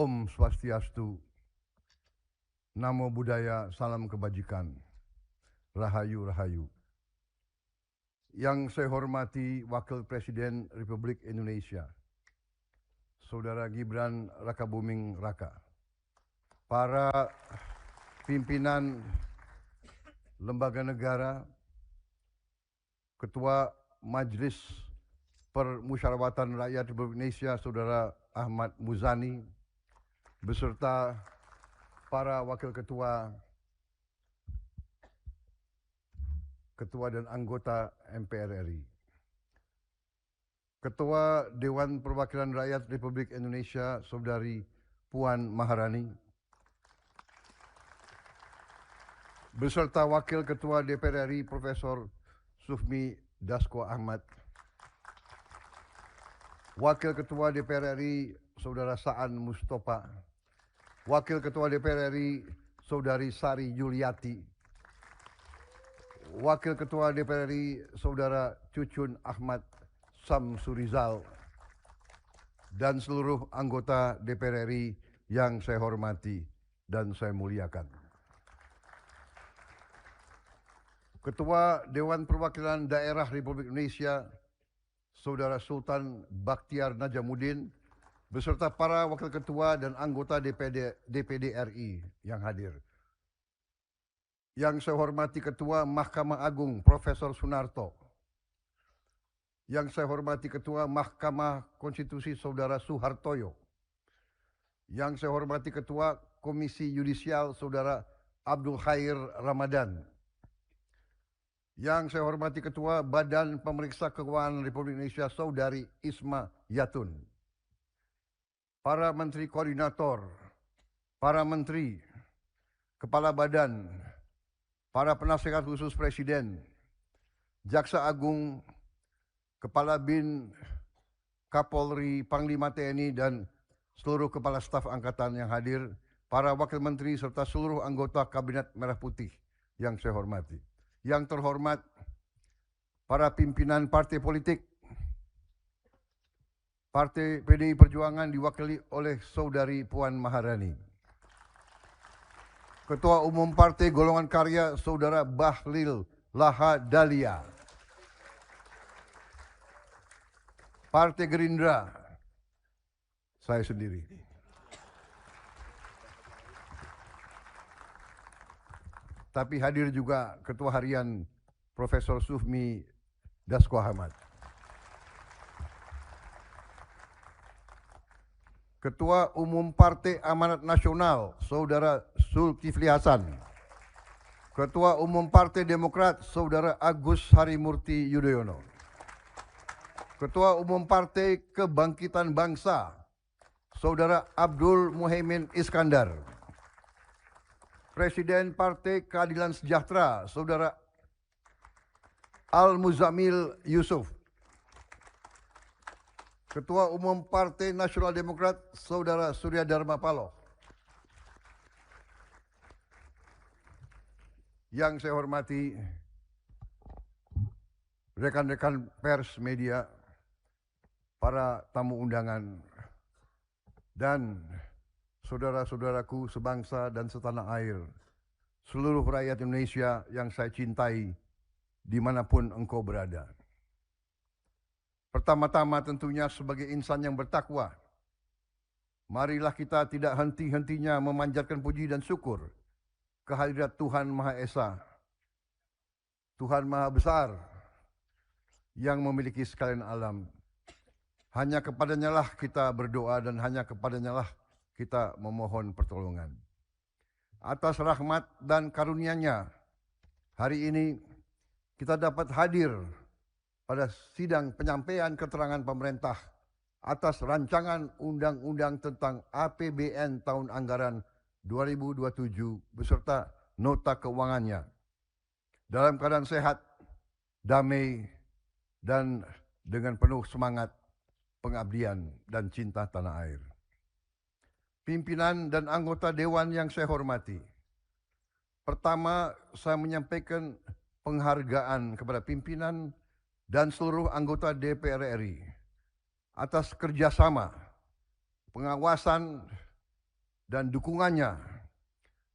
Om Swastiastu, Namo Buddhaya, Salam Kebajikan, Rahayu Rahayu. Yang saya hormati Wakil Presiden Republik Indonesia, Saudara Gibran Rakabuming Raka, para pimpinan lembaga negara, Ketua Majelis Permusyawaratan Rakyat Republik Indonesia, Saudara Ahmad Muzani, beserta para wakil ketua, ketua dan anggota MPR RI. Ketua Dewan Perwakilan Rakyat Republik Indonesia, Saudari Puan Maharani, beserta Wakil Ketua DPR RI Profesor Sufmi Dasko Ahmad, Wakil Ketua DPR RI Saudara Saan Mustafa, Wakil Ketua DPR RI Saudari Sari Yuliati, Wakil Ketua DPR RI Saudara Cucun Ahmad Samsurizal, dan seluruh anggota DPR RI yang saya hormati dan saya muliakan. Ketua Dewan Perwakilan Daerah Republik Indonesia, Saudara Sultan Bakhtiar Najamuddin, beserta para wakil ketua dan anggota DPD RI yang hadir. Yang saya hormati Ketua Mahkamah Agung Profesor Sunarto, yang saya hormati Ketua Mahkamah Konstitusi Saudara Suhartoyo, yang saya hormati Ketua Komisi Yudisial Saudara Abdul Khair Ramadan, yang saya hormati Ketua Badan Pemeriksa Keuangan Republik Indonesia Saudari Isma Yatun, para Menteri Koordinator, para Menteri, Kepala Badan, para Penasehat Khusus Presiden, Jaksa Agung, Kepala BIN, Kapolri, Panglima TNI, dan seluruh Kepala Staf Angkatan yang hadir, para Wakil Menteri, serta seluruh anggota Kabinet Merah Putih yang saya hormati. Yang terhormat, para pimpinan partai politik, Partai PDI Perjuangan diwakili oleh Saudari Puan Maharani, Ketua Umum Partai Golongan Karya Saudara Bahlil Lahadalia, Partai Gerindra, saya sendiri. Tapi hadir juga Ketua Harian Profesor Sufmi Dasko Ahmad, Ketua Umum Partai Amanat Nasional Saudara Zulkifli Hasan, Ketua Umum Partai Demokrat Saudara Agus Harimurti Yudhoyono, Ketua Umum Partai Kebangkitan Bangsa Saudara Abdul Muhaimin Iskandar, Presiden Partai Keadilan Sejahtera Saudara Al-Muzamil Yusuf, Ketua Umum Partai Nasional Demokrat Saudara Surya Dharma Paloh. Yang saya hormati rekan-rekan pers media, para tamu undangan, dan saudara-saudaraku sebangsa dan setanah air, seluruh rakyat Indonesia yang saya cintai dimanapun engkau berada. Pertama-tama tentunya sebagai insan yang bertakwa, marilah kita tidak henti-hentinya memanjatkan puji dan syukur kehadirat Tuhan Maha Esa, Tuhan Maha Besar, yang memiliki sekalian alam. Hanya kepadanya lah kita berdoa dan hanya kepadanya lah kita memohon pertolongan. Atas rahmat dan karunia-Nya, hari ini kita dapat hadir pada sidang penyampaian keterangan pemerintah atas rancangan undang-undang tentang APBN tahun anggaran 2027 beserta nota keuangannya dalam keadaan sehat, damai, dan dengan penuh semangat pengabdian dan cinta tanah air. Pimpinan dan anggota Dewan yang saya hormati, pertama saya menyampaikan penghargaan kepada pimpinan dan seluruh anggota DPR RI atas kerjasama, pengawasan, dan dukungannya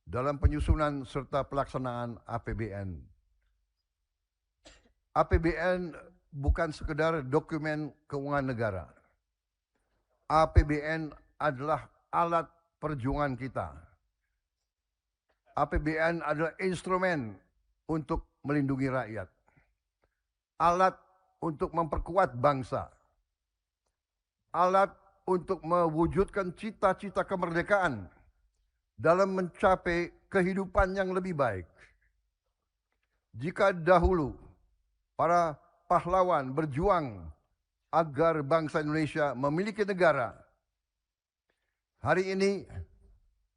dalam penyusunan serta pelaksanaan APBN. APBN bukan sekedar dokumen keuangan negara. APBN adalah alat perjuangan kita. APBN adalah instrumen untuk melindungi rakyat. Alat untuk memperkuat bangsa. Alat untuk mewujudkan cita-cita kemerdekaan dalam mencapai kehidupan yang lebih baik. Jika dahulu para pahlawan berjuang agar bangsa Indonesia memiliki negara, hari ini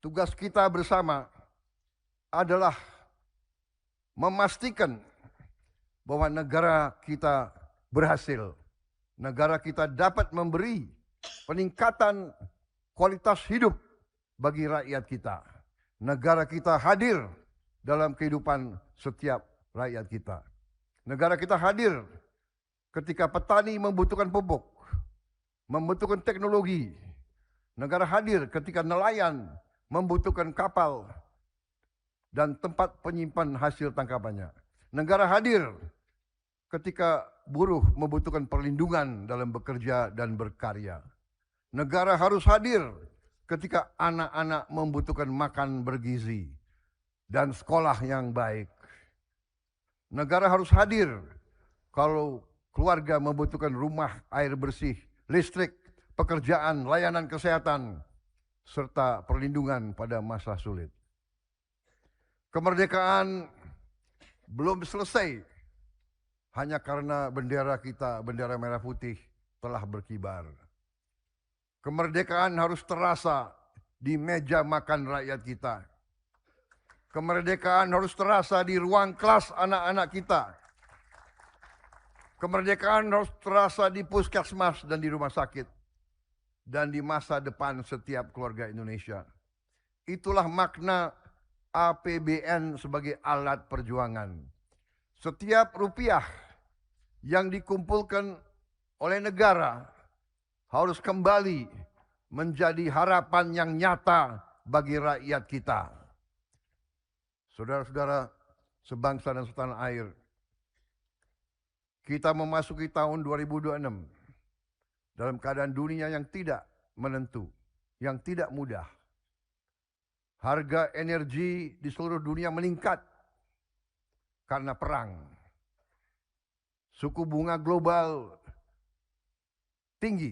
tugas kita bersama adalah memastikan bahwa negara kita berhasil. Negara kita dapat memberi peningkatan kualitas hidup bagi rakyat kita. Negara kita hadir dalam kehidupan setiap rakyat kita. Negara kita hadir ketika petani membutuhkan pupuk, membutuhkan teknologi. Negara hadir ketika nelayan membutuhkan kapal dan tempat penyimpan hasil tangkapannya. Negara hadir ketika buruh membutuhkan perlindungan dalam bekerja dan berkarya. Negara harus hadir ketika anak-anak membutuhkan makan bergizi dan sekolah yang baik. Negara harus hadir kalau keluarga membutuhkan rumah, air bersih, listrik, pekerjaan, layanan kesehatan, serta perlindungan pada masa sulit. Kemerdekaan belum selesai hanya karena bendera kita, bendera merah putih, telah berkibar. Kemerdekaan harus terasa di meja makan rakyat kita. Kemerdekaan harus terasa di ruang kelas anak-anak kita. Kemerdekaan harus terasa di puskesmas dan di rumah sakit. Dan di masa depan setiap keluarga Indonesia. Itulah makna APBN sebagai alat perjuangan. Setiap rupiah yang dikumpulkan oleh negara harus kembali menjadi harapan yang nyata bagi rakyat kita. Saudara-saudara sebangsa dan setanah air, kita memasuki tahun 2026 dalam keadaan dunia yang tidak menentu, yang tidak mudah. Harga energi di seluruh dunia meningkat karena perang. Suku bunga global tinggi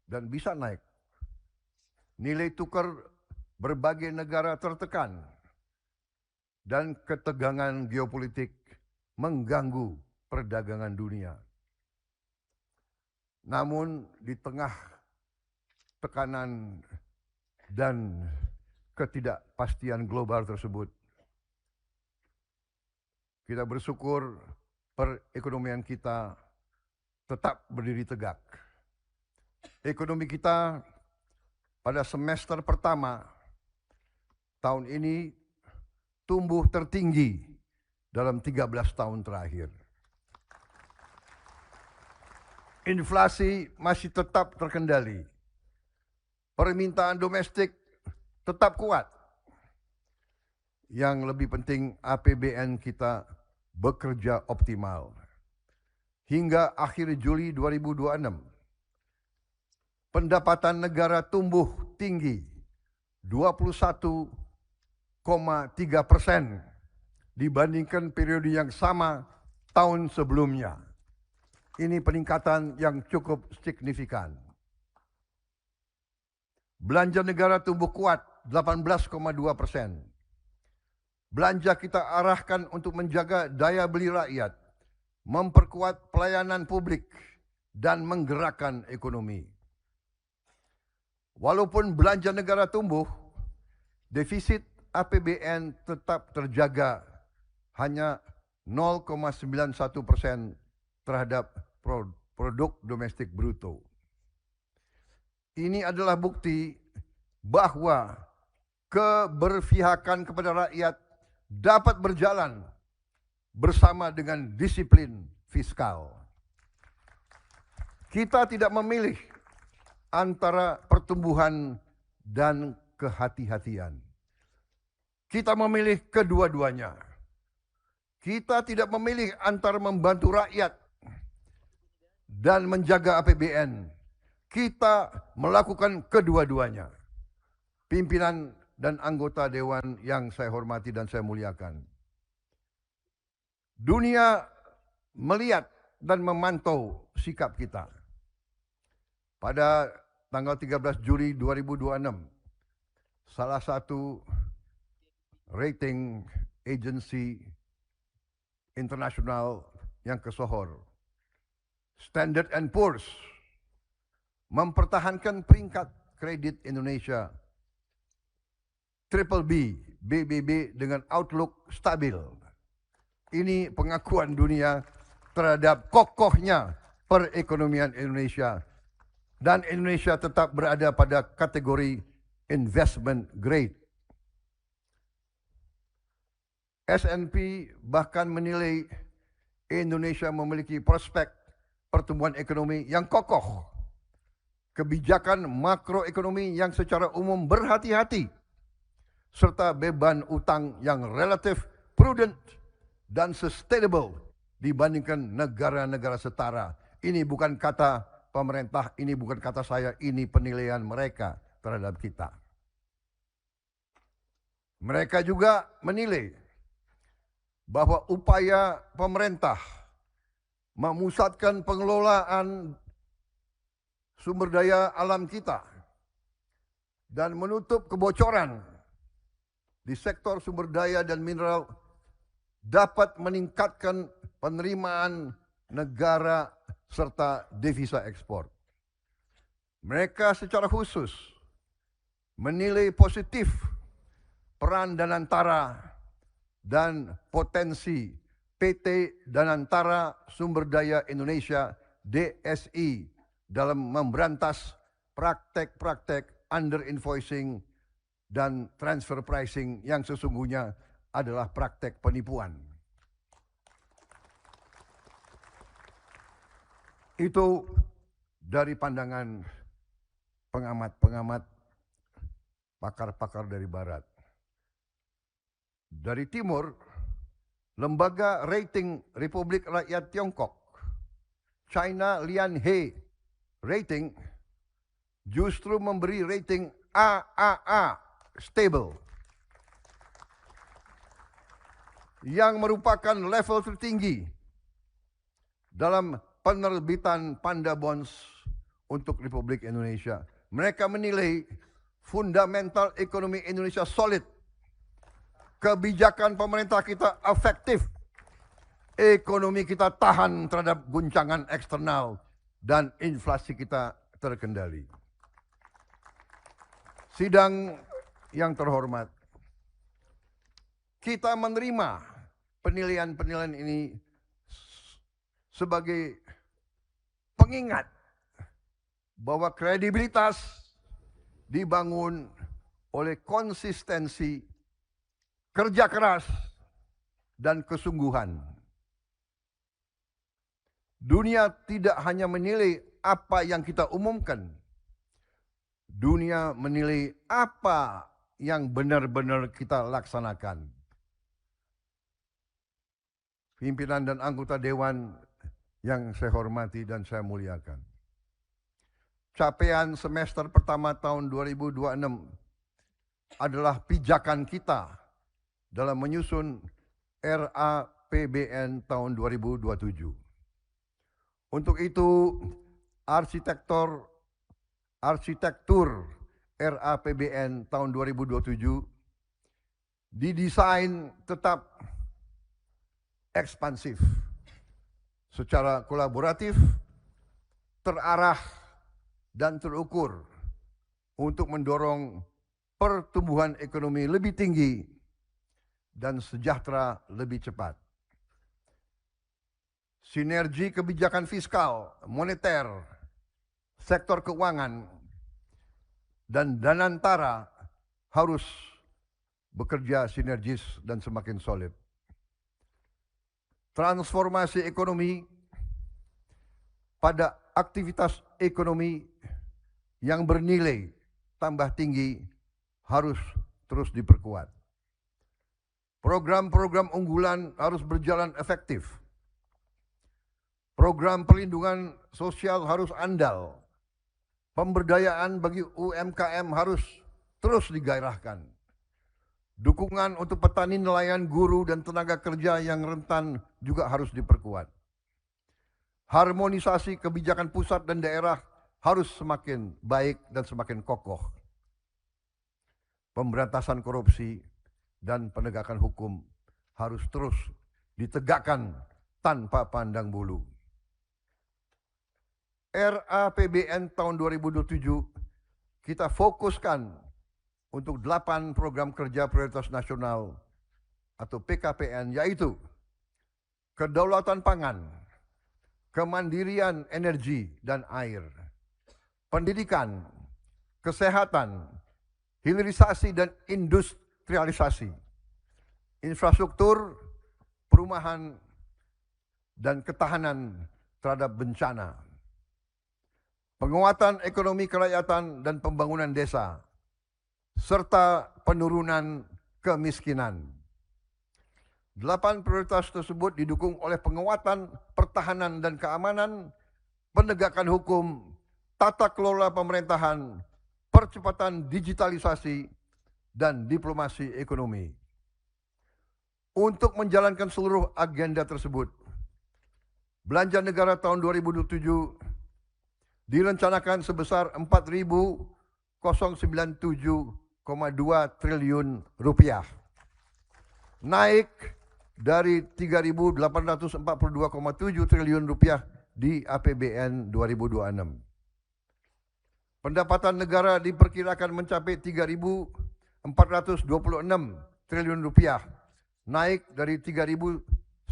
dan bisa naik. Nilai tukar berbagai negara tertekan dan ketegangan geopolitik mengganggu perdagangan dunia. Namun di tengah tekanan dan ketidakpastian global tersebut, kita bersyukur perekonomian kita tetap berdiri tegak. Ekonomi kita pada semester pertama tahun ini tumbuh tertinggi dalam 13 tahun terakhir. Inflasi masih tetap terkendali. Permintaan domestik tetap kuat. Yang lebih penting, APBN kita bekerja optimal. Hingga akhir Juli 2026, pendapatan negara tumbuh tinggi 21,3% dibandingkan periode yang sama tahun sebelumnya. Ini peningkatan yang cukup signifikan. Belanja negara tumbuh kuat 18,2%. Belanja kita arahkan untuk menjaga daya beli rakyat, memperkuat pelayanan publik, dan menggerakkan ekonomi. Walaupun belanja negara tumbuh, defisit APBN tetap terjaga hanya 0,91% terhadap produk domestik bruto. Ini adalah bukti bahwa keberpihakan kepada rakyat dapat berjalan bersama dengan disiplin fiskal. Kita tidak memilih antara pertumbuhan dan kehati-hatian. Kita memilih kedua-duanya. Kita tidak memilih antara membantu rakyat dan menjaga APBN. Kita melakukan kedua-duanya. Pimpinan dan anggota dewan yang saya hormati dan saya muliakan. Dunia melihat dan memantau sikap kita. Pada tanggal 13 Juli 2026, salah satu rating agency internasional yang kesohor, Standard & Poor's, mempertahankan peringkat kredit Indonesia triple B, BBB dengan outlook stabil. Ini pengakuan dunia terhadap kokohnya perekonomian Indonesia, dan Indonesia tetap berada pada kategori investment grade. S&P bahkan menilai Indonesia memiliki prospek pertumbuhan ekonomi yang kokoh, kebijakan makroekonomi yang secara umum berhati-hati, serta beban utang yang relatif prudent dan sustainable dibandingkan negara-negara setara. Ini bukan kata pemerintah, ini bukan kata saya, ini penilaian mereka terhadap kita. Mereka juga menilai bahwa upaya pemerintah memusatkan pengelolaan sumber daya alam kita dan menutup kebocoran di sektor sumber daya dan mineral dapat meningkatkan penerimaan negara serta devisa ekspor. Mereka secara khusus menilai positif peran Danantara dan potensi PT Danantara Sumber Daya Indonesia DSI dalam memberantas praktek-praktek under invoicing dan transfer pricing yang sesungguhnya adalah praktek penipuan. Itu dari pandangan pengamat-pengamat, pakar-pakar dari barat. Dari timur, lembaga rating Republik Rakyat Tiongkok, China Lianhe Rating, justru memberi rating AAA, stable, yang merupakan level tertinggi dalam penerbitan Panda Bonds untuk Republik Indonesia. Mereka menilai fundamental ekonomi Indonesia solid, kebijakan pemerintah kita efektif, ekonomi kita tahan terhadap guncangan eksternal, dan inflasi kita terkendali. Sidang yang terhormat, kita menerima penilaian-penilaian ini sebagai pengingat bahwa kredibilitas dibangun oleh konsistensi, kerja keras, dan kesungguhan. Dunia tidak hanya menilai apa yang kita umumkan, dunia menilai apa yang benar-benar kita laksanakan. Pimpinan dan anggota dewan yang saya hormati dan saya muliakan, capaian semester pertama tahun 2026 adalah pijakan kita dalam menyusun RAPBN tahun 2027. Untuk itu, arsitektur RAPBN tahun 2027 didesain tetap ekspansif, secara kolaboratif, terarah, dan terukur untuk mendorong pertumbuhan ekonomi lebih tinggi dan sejahtera lebih cepat. Sinergi kebijakan fiskal, moneter, sektor keuangan, dan Danantara harus bekerja sinergis dan semakin solid. Transformasi ekonomi pada aktivitas ekonomi yang bernilai tambah tinggi harus terus diperkuat. Program-program unggulan harus berjalan efektif. Program perlindungan sosial harus andal. Pemberdayaan bagi UMKM harus terus digairahkan. Dukungan untuk petani, nelayan, guru, dan tenaga kerja yang rentan juga harus diperkuat. Harmonisasi kebijakan pusat dan daerah harus semakin baik dan semakin kokoh. Pemberantasan korupsi dan penegakan hukum harus terus ditegakkan tanpa pandang bulu. RAPBN tahun 2027 kita fokuskan untuk 8 program kerja prioritas nasional atau PKPN, yaitu kedaulatan pangan, kemandirian energi dan air, pendidikan, kesehatan, hilirisasi dan industrialisasi, infrastruktur, perumahan, dan ketahanan terhadap bencana, penguatan ekonomi kerakyatan dan pembangunan desa, serta penurunan kemiskinan. 8 prioritas tersebut didukung oleh penguatan pertahanan dan keamanan, penegakan hukum, tata kelola pemerintahan, percepatan digitalisasi, dan diplomasi ekonomi. Untuk menjalankan seluruh agenda tersebut, belanja negara tahun 2027 direncanakan sebesar 4.097,2 triliun rupiah, naik dari 3.842,7 triliun rupiah di APBN 2026. Pendapatan negara diperkirakan mencapai 3.426 triliun rupiah, naik dari 3.153,6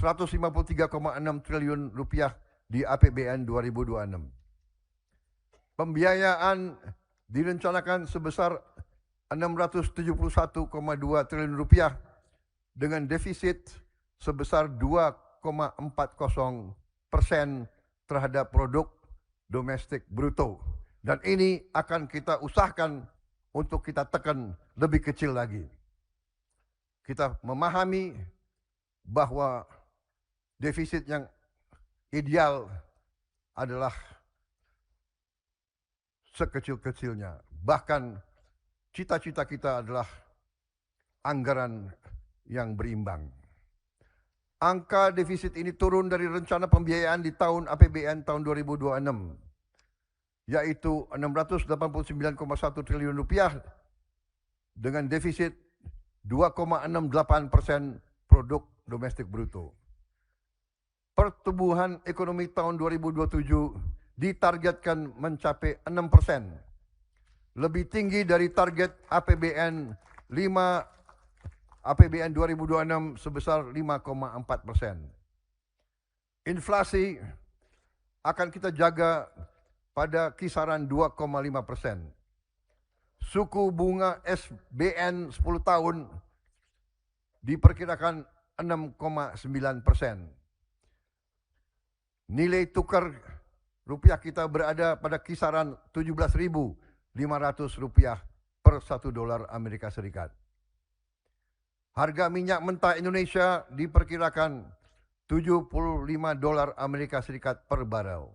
triliun rupiah di APBN 2026. Pembiayaan direncanakan sebesar 671,2 triliun rupiah dengan defisit sebesar 2,40% terhadap produk domestik bruto. Dan ini akan kita usahakan untuk kita tekan lebih kecil lagi. Kita memahami bahwa defisit yang ideal adalah sekecil-kecilnya. Bahkan cita-cita kita adalah anggaran yang berimbang. Angka defisit ini turun dari rencana pembiayaan di tahun APBN tahun 2026, yaitu 689,1 triliun rupiah dengan defisit 2,68% produk domestik bruto. Pertumbuhan ekonomi tahun 2027 ditargetkan mencapai 6%, lebih tinggi dari target APBN 2026 sebesar 5,4%. Inflasi akan kita jaga pada kisaran 2,5%. Suku bunga SBN 10 tahun diperkirakan 6,9%. Nilai tukar rupiah kita berada pada kisaran 17.500 rupiah per 1 dolar Amerika Serikat. Harga minyak mentah Indonesia diperkirakan 75 dolar Amerika Serikat per barel.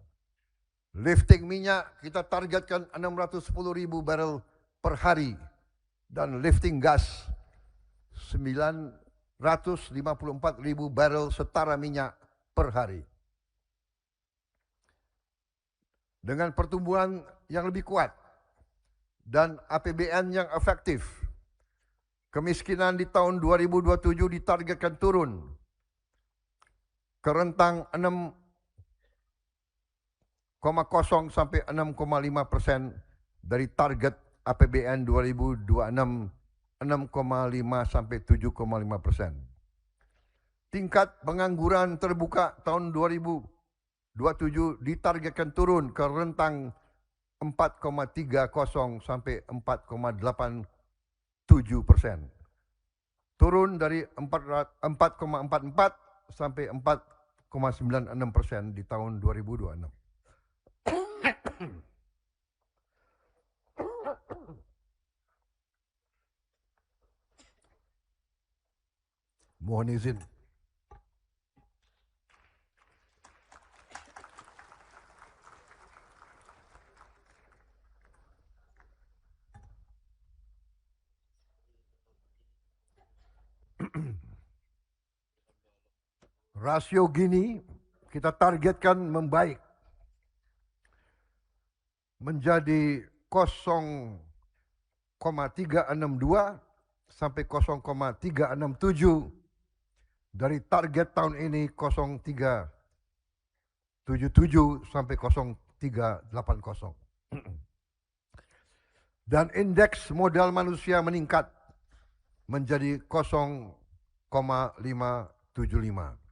Lifting minyak kita targetkan 610.000 barel per hari dan lifting gas 954.000 barel setara minyak per hari. Dengan pertumbuhan yang lebih kuat dan APBN yang efektif, kemiskinan di tahun 2027 ditargetkan turun ke rentang 6,0 sampai 6,5% dari target APBN 2026 6,5 sampai 7,5%. Tingkat pengangguran terbuka tahun 2027 ditargetkan turun ke rentang 4,30 sampai 4,87%. Turun dari 4,44 sampai 4,96% di tahun 2026. Mohon izin. Rasio Gini kita targetkan membaik menjadi 0,362 sampai 0,367 dari target tahun ini 0,377 sampai 0,380. Dan indeks modal manusia meningkat menjadi 0,575.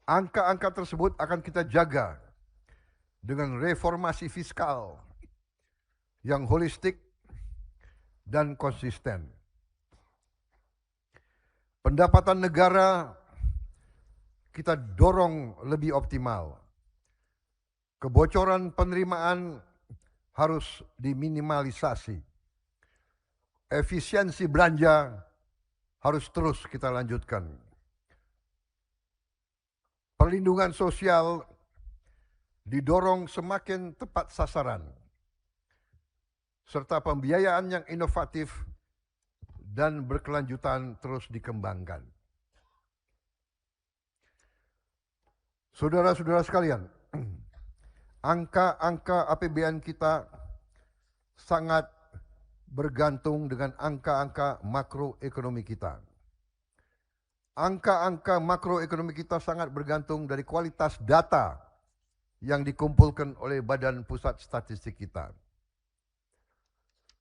Angka-angka tersebut akan kita jaga dengan reformasi fiskal yang holistik dan konsisten. Pendapatan negara kita dorong lebih optimal. Kebocoran penerimaan harus diminimalisasi. Efisiensi belanja harus terus kita lanjutkan. Perlindungan sosial didorong semakin tepat sasaran, serta pembiayaan yang inovatif dan berkelanjutan terus dikembangkan. Saudara-saudara sekalian, angka-angka APBN kita sangat bergantung dengan angka-angka makroekonomi kita. Angka-angka makroekonomi kita sangat bergantung dari kualitas data yang dikumpulkan oleh Badan Pusat Statistik kita.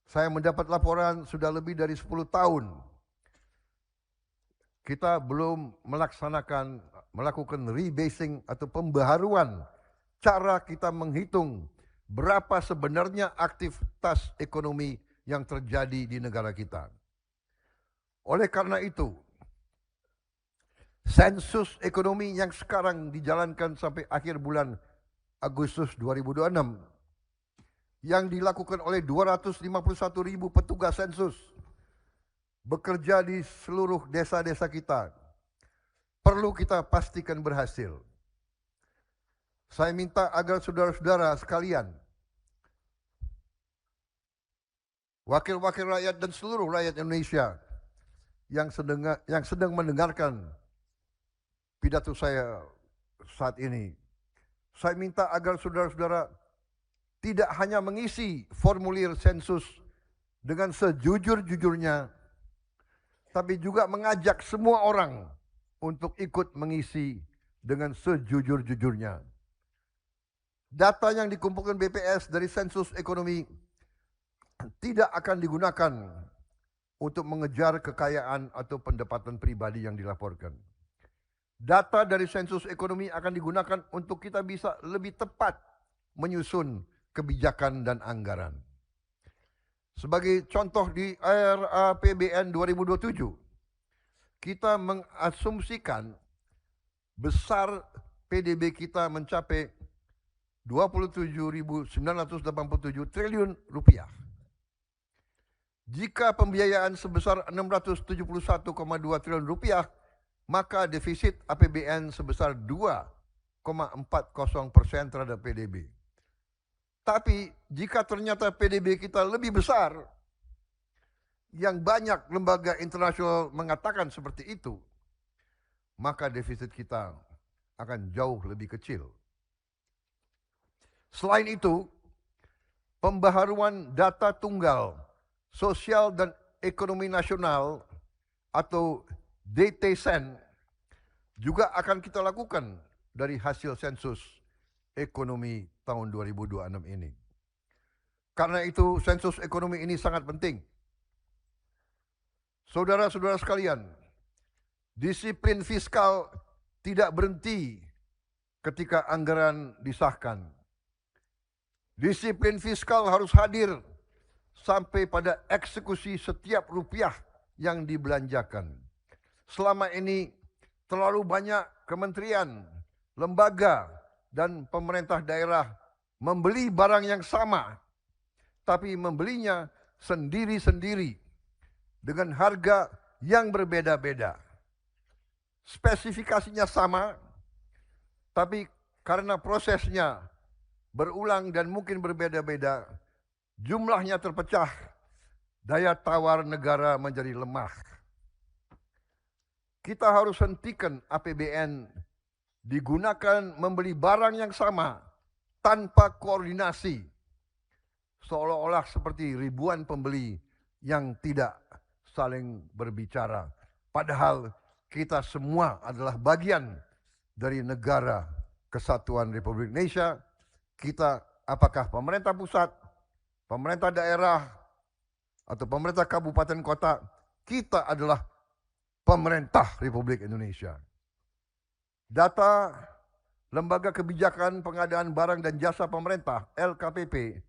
Saya mendapat laporan sudah lebih dari 10 tahun kita belum melakukan rebasing atau pembaharuan cara kita menghitung berapa sebenarnya aktivitas ekonomi yang terjadi di negara kita. Oleh karena itu, sensus ekonomi yang sekarang dijalankan sampai akhir bulan Agustus 2026 yang dilakukan oleh 251.000 petugas sensus bekerja di seluruh desa-desa kita perlu kita pastikan berhasil. Saya minta agar saudara-saudara sekalian, wakil-wakil rakyat dan seluruh rakyat Indonesia yang sedang mendengarkan pidato saya saat ini, saya minta agar saudara-saudara tidak hanya mengisi formulir sensus dengan sejujur-jujurnya, tapi juga mengajak semua orang untuk ikut mengisi dengan sejujur-jujurnya. Data yang dikumpulkan BPS dari sensus ekonomi tidak akan digunakan untuk mengejar kekayaan atau pendapatan pribadi yang dilaporkan. Data dari sensus ekonomi akan digunakan untuk kita bisa lebih tepat menyusun kebijakan dan anggaran. Sebagai contoh di RAPBN 2027, kita mengasumsikan besar PDB kita mencapai 27.987 triliun rupiah. Jika pembiayaan sebesar 671,2 triliun rupiah, maka defisit APBN sebesar 2,40% terhadap PDB. Tapi jika ternyata PDB kita lebih besar, yang banyak lembaga internasional mengatakan seperti itu, maka defisit kita akan jauh lebih kecil. Selain itu, pembaharuan data tunggal sosial dan ekonomi nasional atau DTSEN juga akan kita lakukan dari hasil sensus ekonomi tahun 2026 ini. Karena itu sensus ekonomi ini sangat penting. Saudara-saudara sekalian, disiplin fiskal tidak berhenti ketika anggaran disahkan. Disiplin fiskal harus hadir sampai pada eksekusi setiap rupiah yang dibelanjakan. Selama ini terlalu banyak kementerian, lembaga, dan pemerintah daerah membeli barang yang sama, tapi membelinya sendiri-sendiri dengan harga yang berbeda-beda. Spesifikasinya sama, tapi karena prosesnya berulang dan mungkin berbeda-beda, jumlahnya terpecah, daya tawar negara menjadi lemah. Kita harus hentikan APBN digunakan membeli barang yang sama tanpa koordinasi, seolah-olah seperti ribuan pembeli yang tidak saling berbicara. Padahal kita semua adalah bagian dari negara Kesatuan Republik Indonesia. Kita apakah pemerintah pusat, pemerintah daerah, atau pemerintah kabupaten kota, kita adalah pemerintah Republik Indonesia. Data Lembaga Kebijakan Pengadaan Barang dan Jasa Pemerintah, LKPP,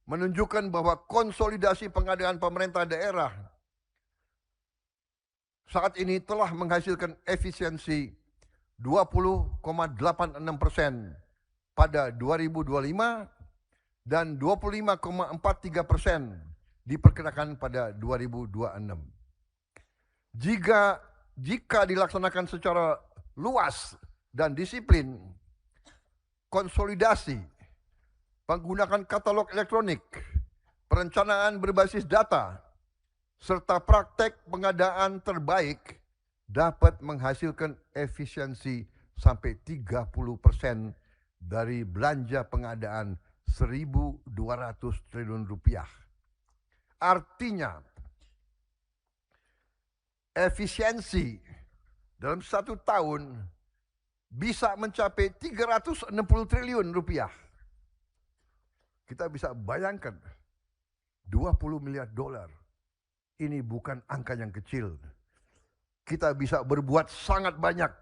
menunjukkan bahwa konsolidasi pengadaan pemerintah daerah saat ini telah menghasilkan efisiensi 20,86% pada 2025 dan 25,43% diperkirakan pada 2026. Jika dilaksanakan secara luas dan disiplin, konsolidasi, penggunaan katalog elektronik, perencanaan berbasis data, serta praktek pengadaan terbaik dapat menghasilkan efisiensi sampai 30% dari belanja pengadaan 1.200 triliun rupiah. Artinya, efisiensi dalam 1 tahun bisa mencapai 360 triliun rupiah. Kita bisa bayangkan 20 miliar dolar. Ini bukan angka yang kecil. Kita bisa berbuat sangat banyak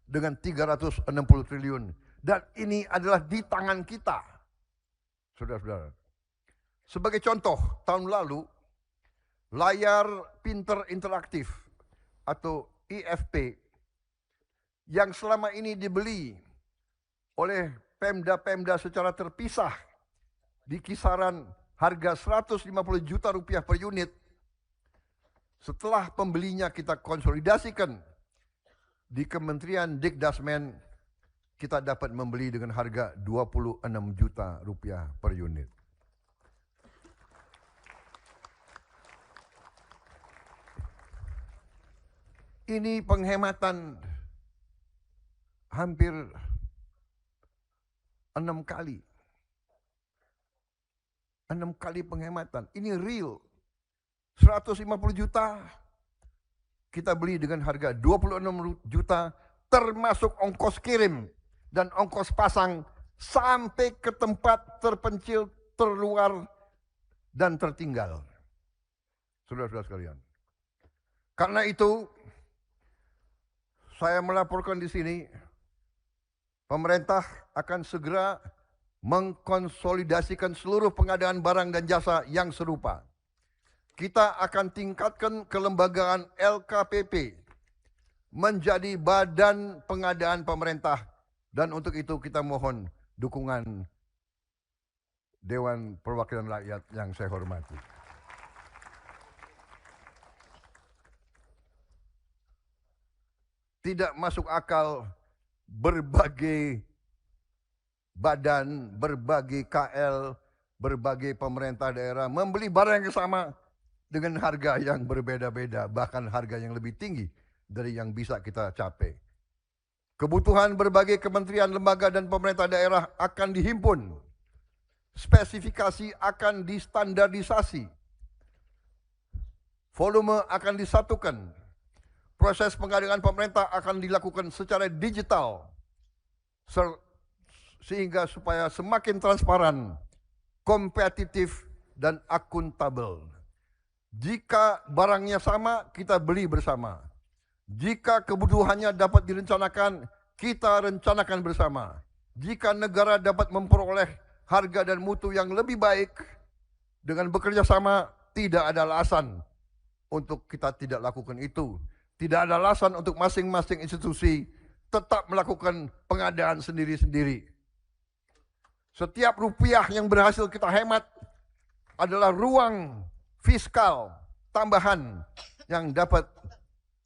dengan 360 triliun. Dan ini adalah di tangan kita. Saudara-saudara. Sebagai contoh, tahun lalu, layar pinter interaktif atau IFP yang selama ini dibeli oleh Pemda-Pemda secara terpisah di kisaran harga 150 juta rupiah per unit. Setelah pembelinya kita konsolidasikan di Kementerian Dikdasmen, kita dapat membeli dengan harga 26 juta rupiah per unit. Ini penghematan hampir 6 kali. 6 kali penghematan. Ini real. 150 juta kita beli dengan harga 26 juta termasuk ongkos kirim dan ongkos pasang sampai ke tempat terpencil, terluar dan tertinggal. Saudara-saudara sekalian. Karena itu saya melaporkan di sini pemerintah akan segera mengkonsolidasikan seluruh pengadaan barang dan jasa yang serupa. Kita akan tingkatkan kelembagaan LKPP menjadi badan pengadaan pemerintah, dan untuk itu kita mohon dukungan Dewan Perwakilan Rakyat yang saya hormati. Tidak masuk akal berbagai badan, berbagai KL, berbagai pemerintah daerah membeli barang yang sama dengan harga yang berbeda-beda, bahkan harga yang lebih tinggi dari yang bisa kita capai. Kebutuhan berbagai kementerian, lembaga, dan pemerintah daerah akan dihimpun. Spesifikasi akan distandardisasi. Volume akan disatukan. Proses pengadaan pemerintah akan dilakukan secara digital, sehingga supaya semakin transparan, kompetitif, dan akuntabel. Jika barangnya sama, kita beli bersama. Jika kebutuhannya dapat direncanakan, kita rencanakan bersama. Jika negara dapat memperoleh harga dan mutu yang lebih baik dengan bekerja sama, tidak ada alasan untuk kita tidak lakukan itu. Tidak ada alasan untuk masing-masing institusi tetap melakukan pengadaan sendiri-sendiri. Setiap rupiah yang berhasil kita hemat adalah ruang fiskal tambahan yang dapat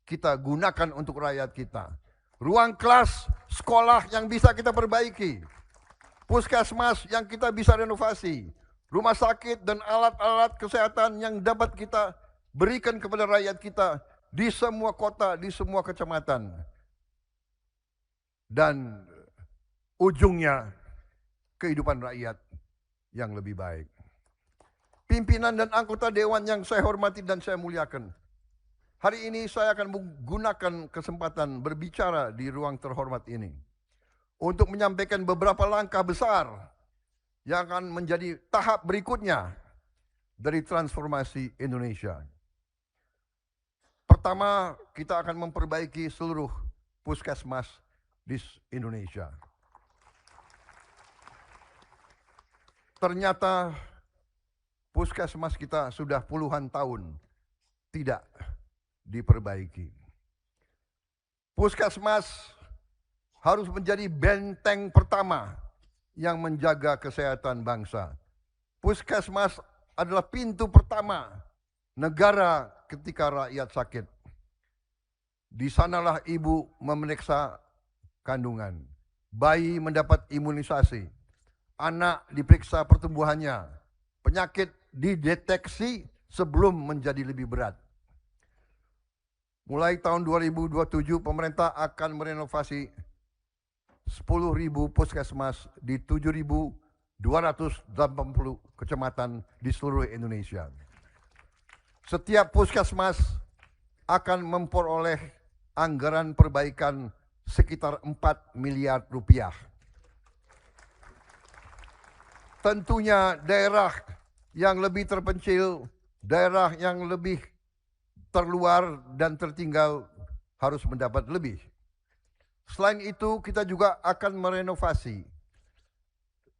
kita gunakan untuk rakyat kita. Ruang kelas sekolah yang bisa kita perbaiki. Puskesmas yang kita bisa renovasi. Rumah sakit dan alat-alat kesehatan yang dapat kita berikan kepada rakyat kita di semua kota, di semua kecamatan. Dan ujungnya kehidupan rakyat yang lebih baik. Pimpinan dan anggota dewan yang saya hormati dan saya muliakan. Hari ini saya akan menggunakan kesempatan berbicara di ruang terhormat ini untuk menyampaikan beberapa langkah besar yang akan menjadi tahap berikutnya dari transformasi Indonesia. Pertama, kita akan memperbaiki seluruh puskesmas di Indonesia. Ternyata puskesmas kita sudah puluhan tahun tidak diperbaiki. Puskesmas harus menjadi benteng pertama yang menjaga kesehatan bangsa. Puskesmas adalah pintu pertama negara ketika rakyat sakit. Di sanalah ibu memeriksa kandungan, bayi mendapat imunisasi, anak diperiksa pertumbuhannya, penyakit dideteksi sebelum menjadi lebih berat. Mulai tahun 2027 pemerintah akan merenovasi 10.000 puskesmas di 7.280 kecamatan di seluruh Indonesia. Setiap puskesmas akan memperoleh anggaran perbaikan sekitar 4 miliar rupiah. Tentunya daerah yang lebih terpencil, daerah yang lebih terluar dan tertinggal harus mendapat lebih. Selain itu, kita juga akan merenovasi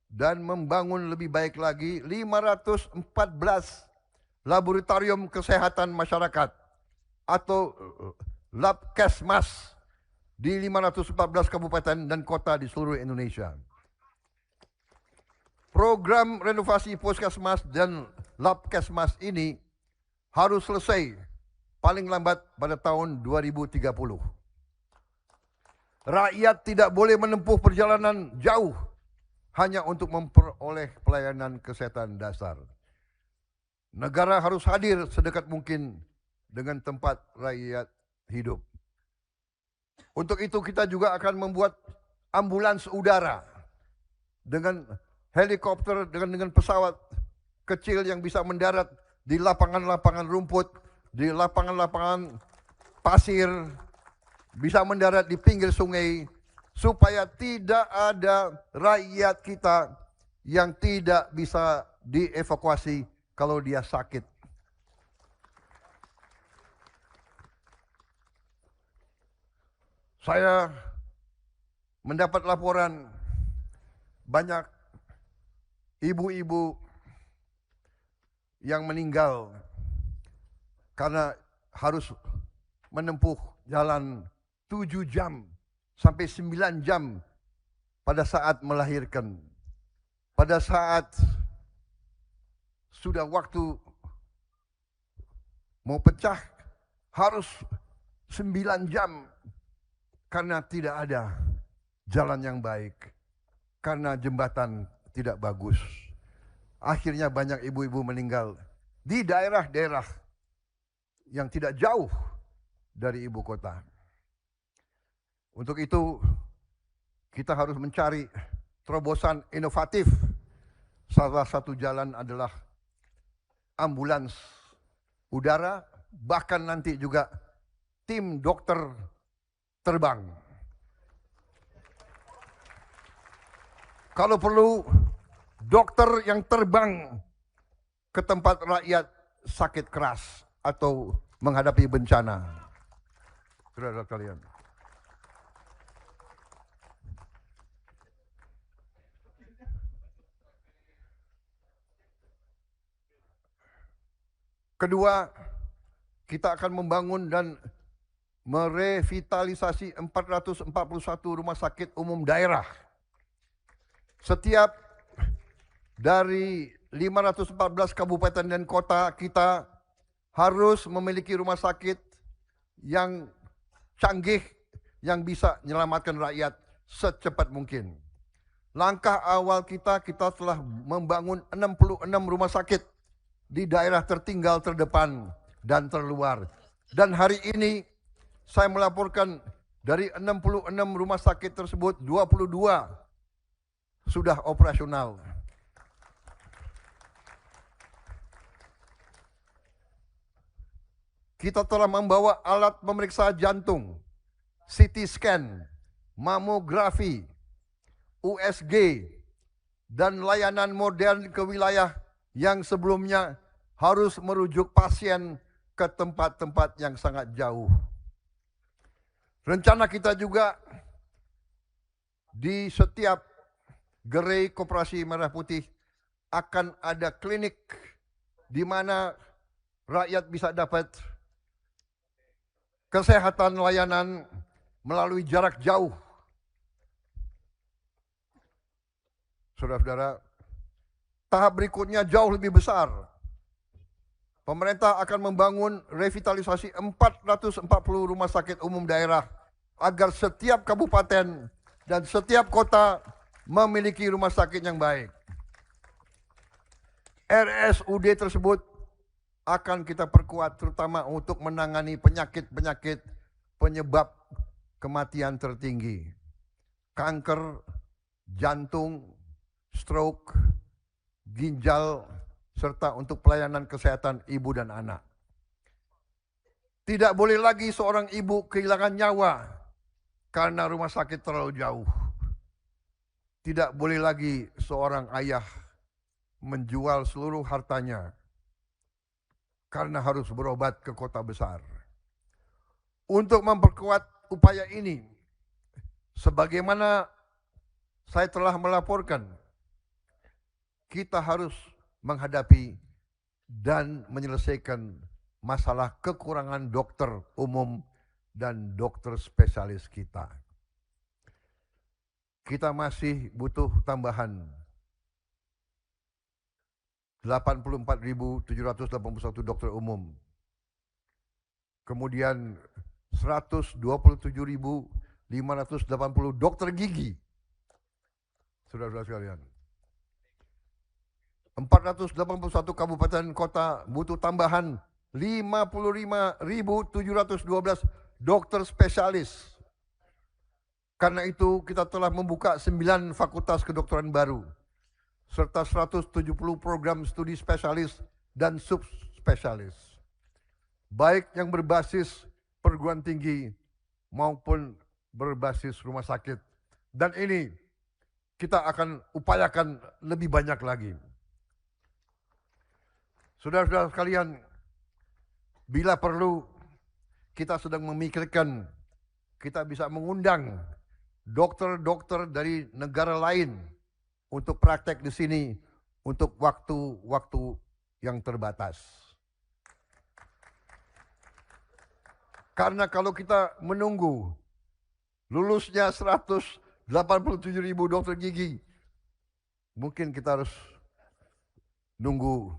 dan membangun lebih baik lagi 514 laboratorium kesehatan masyarakat atau Labkesmas di 514 kabupaten dan kota di seluruh Indonesia. Program renovasi puskesmas dan Labkesmas ini harus selesai paling lambat pada tahun 2030. Rakyat tidak boleh menempuh perjalanan jauh hanya untuk memperoleh pelayanan kesehatan dasar. Negara harus hadir sedekat mungkin dengan tempat rakyat hidup. Untuk itu kita juga akan membuat ambulans udara dengan helikopter, dengan pesawat kecil yang bisa mendarat di lapangan-lapangan rumput, di lapangan-lapangan pasir, bisa mendarat di pinggir sungai, supaya tidak ada rakyat kita yang tidak bisa dievakuasi kalau dia sakit. Saya mendapat laporan banyak ibu-ibu yang meninggal karena harus menempuh jalan 7 jam sampai 9 jam pada saat melahirkan. Pada saat sudah waktu mau pecah harus 9 jam karena tidak ada jalan yang baik, karena jembatan tidak bagus. Akhirnya banyak ibu-ibu meninggal di daerah-daerah yang tidak jauh dari ibu kota. Untuk itu kita harus mencari terobosan inovatif. Salah satu jalan adalah ambulans udara, bahkan nanti juga tim dokter terbang. Kalau perlu dokter yang terbang ke tempat rakyat sakit keras atau menghadapi bencana. Saudara kalian. Kedua, kita akan membangun dan merevitalisasi 441 rumah sakit umum daerah. Setiap dari 514 kabupaten dan kota kita harus memiliki rumah sakit yang canggih yang bisa menyelamatkan rakyat secepat mungkin. Langkah awal kita telah membangun 66 rumah sakit di daerah tertinggal, terdepan, dan terluar. Dan hari ini saya melaporkan dari 66 rumah sakit tersebut 22 sudah operasional. Kita telah membawa alat pemeriksa jantung, CT scan, mamografi, USG, dan layanan modern ke wilayah yang sebelumnya harus merujuk pasien ke tempat-tempat yang sangat jauh. Rencana kita juga di setiap gerai Koperasi Merah Putih akan ada klinik di mana rakyat bisa dapat kesehatan layanan melalui jarak jauh. Saudara-saudara, tahap berikutnya jauh lebih besar. Pemerintah akan membangun revitalisasi 440 rumah sakit umum daerah agar setiap kabupaten dan setiap kota memiliki rumah sakit yang baik. RSUD tersebut akan kita perkuat terutama untuk menangani penyakit-penyakit penyebab kematian tertinggi. Kanker, jantung, stroke, ginjal, serta untuk pelayanan kesehatan ibu dan anak. Tidak boleh lagi seorang ibu kehilangan nyawa karena rumah sakit terlalu jauh. Tidak boleh lagi seorang ayah menjual seluruh hartanya karena harus berobat ke kota besar. Untuk memperkuat upaya ini, sebagaimana saya telah melaporkan, kita harus menghadapi dan menyelesaikan masalah kekurangan dokter umum dan dokter spesialis kita. Kita masih butuh tambahan 84.781 dokter umum. Kemudian 127.580 dokter gigi. Saudara-saudara sekalian. 481 kabupaten kota butuh tambahan 55.712 dokter spesialis. Karena itu kita telah membuka 9 fakultas kedokteran baru serta 170 program studi spesialis dan subspesialis. Baik yang berbasis perguruan tinggi maupun berbasis rumah sakit. Dan ini kita akan upayakan lebih banyak lagi. Saudara-saudara sekalian, bila perlu kita sedang memikirkan kita bisa mengundang dokter-dokter dari negara lain untuk praktek di sini untuk waktu-waktu yang terbatas. Karena kalau kita menunggu lulusnya 187.000 dokter gigi, mungkin kita harus nunggu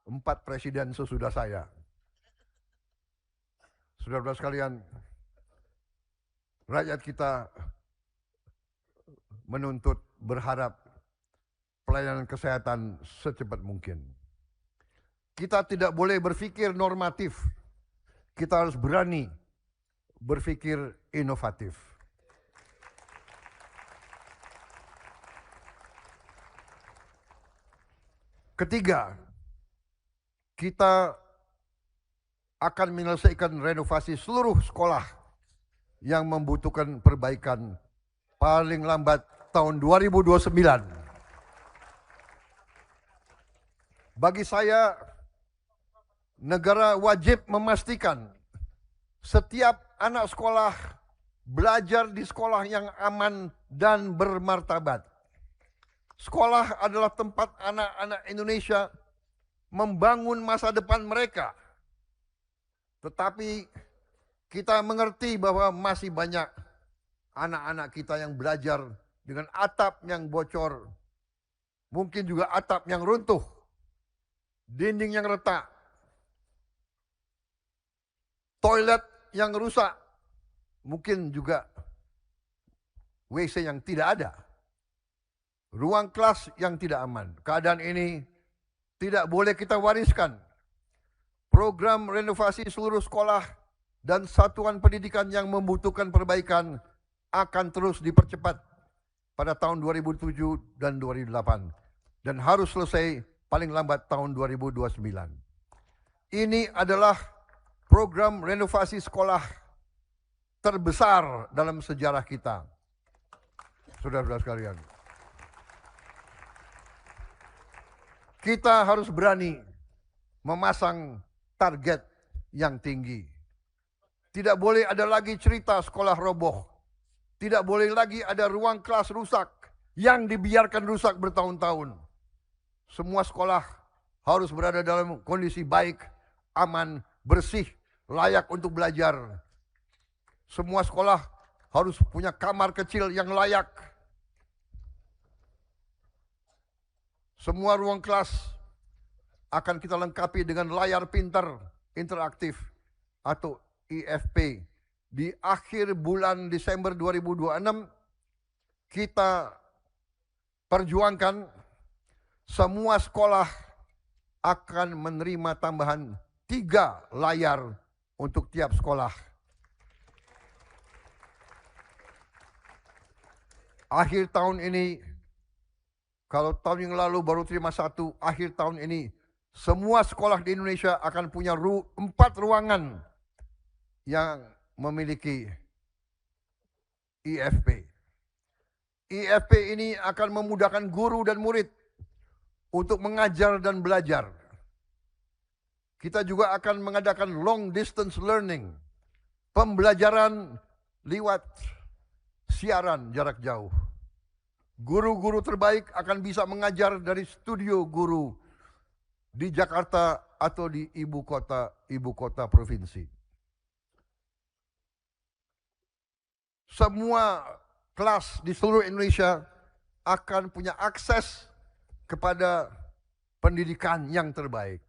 4 presiden sesudah saya. Saudara-saudara sekalian, rakyat kita menuntut, berharap pelayanan kesehatan secepat mungkin. Kita tidak boleh berpikir normatif, kita harus berani berpikir inovatif. Ketiga, kita akan menyelesaikan renovasi seluruh sekolah yang membutuhkan perbaikan paling lambat tahun 2029. Bagi saya, negara wajib memastikan setiap anak sekolah belajar di sekolah yang aman dan bermartabat. Sekolah adalah tempat anak-anak Indonesia membangun masa depan mereka. Tetapi kita mengerti bahwa masih banyak anak-anak kita yang belajar dengan atap yang bocor, mungkin juga atap yang runtuh, dinding yang retak, toilet yang rusak, mungkin juga WC yang tidak ada, ruang kelas yang tidak aman. Keadaan ini tidak boleh kita wariskan. Program renovasi seluruh sekolah dan satuan pendidikan yang membutuhkan perbaikan akan terus dipercepat pada tahun 2007 dan 2008 dan harus selesai paling lambat tahun 2029. Ini adalah program renovasi sekolah terbesar dalam sejarah kita. Saudara-saudara sekalian, kita harus berani memasang target yang tinggi. Tidak boleh ada lagi cerita sekolah roboh. Tidak boleh lagi ada ruang kelas rusak yang dibiarkan rusak bertahun-tahun. Semua sekolah harus berada dalam kondisi baik, aman, bersih, layak untuk belajar. Semua sekolah harus punya kamar kecil yang layak. Semua ruang kelas akan kita lengkapi dengan layar pintar interaktif atau IFP. Di akhir bulan Desember 2026 kita perjuangkan semua sekolah akan menerima tambahan 3 layar untuk tiap sekolah. Akhir tahun ini, kalau tahun yang lalu baru terima 1, akhir tahun ini semua sekolah di Indonesia akan punya 4 ruangan yang memiliki IFP. IFP ini akan memudahkan guru dan murid untuk mengajar dan belajar. Kita juga akan mengadakan long distance learning, pembelajaran lewat siaran jarak jauh. Guru-guru terbaik akan bisa mengajar dari studio guru di Jakarta atau di ibu kota provinsi. Semua kelas di seluruh Indonesia akan punya akses kepada pendidikan yang terbaik.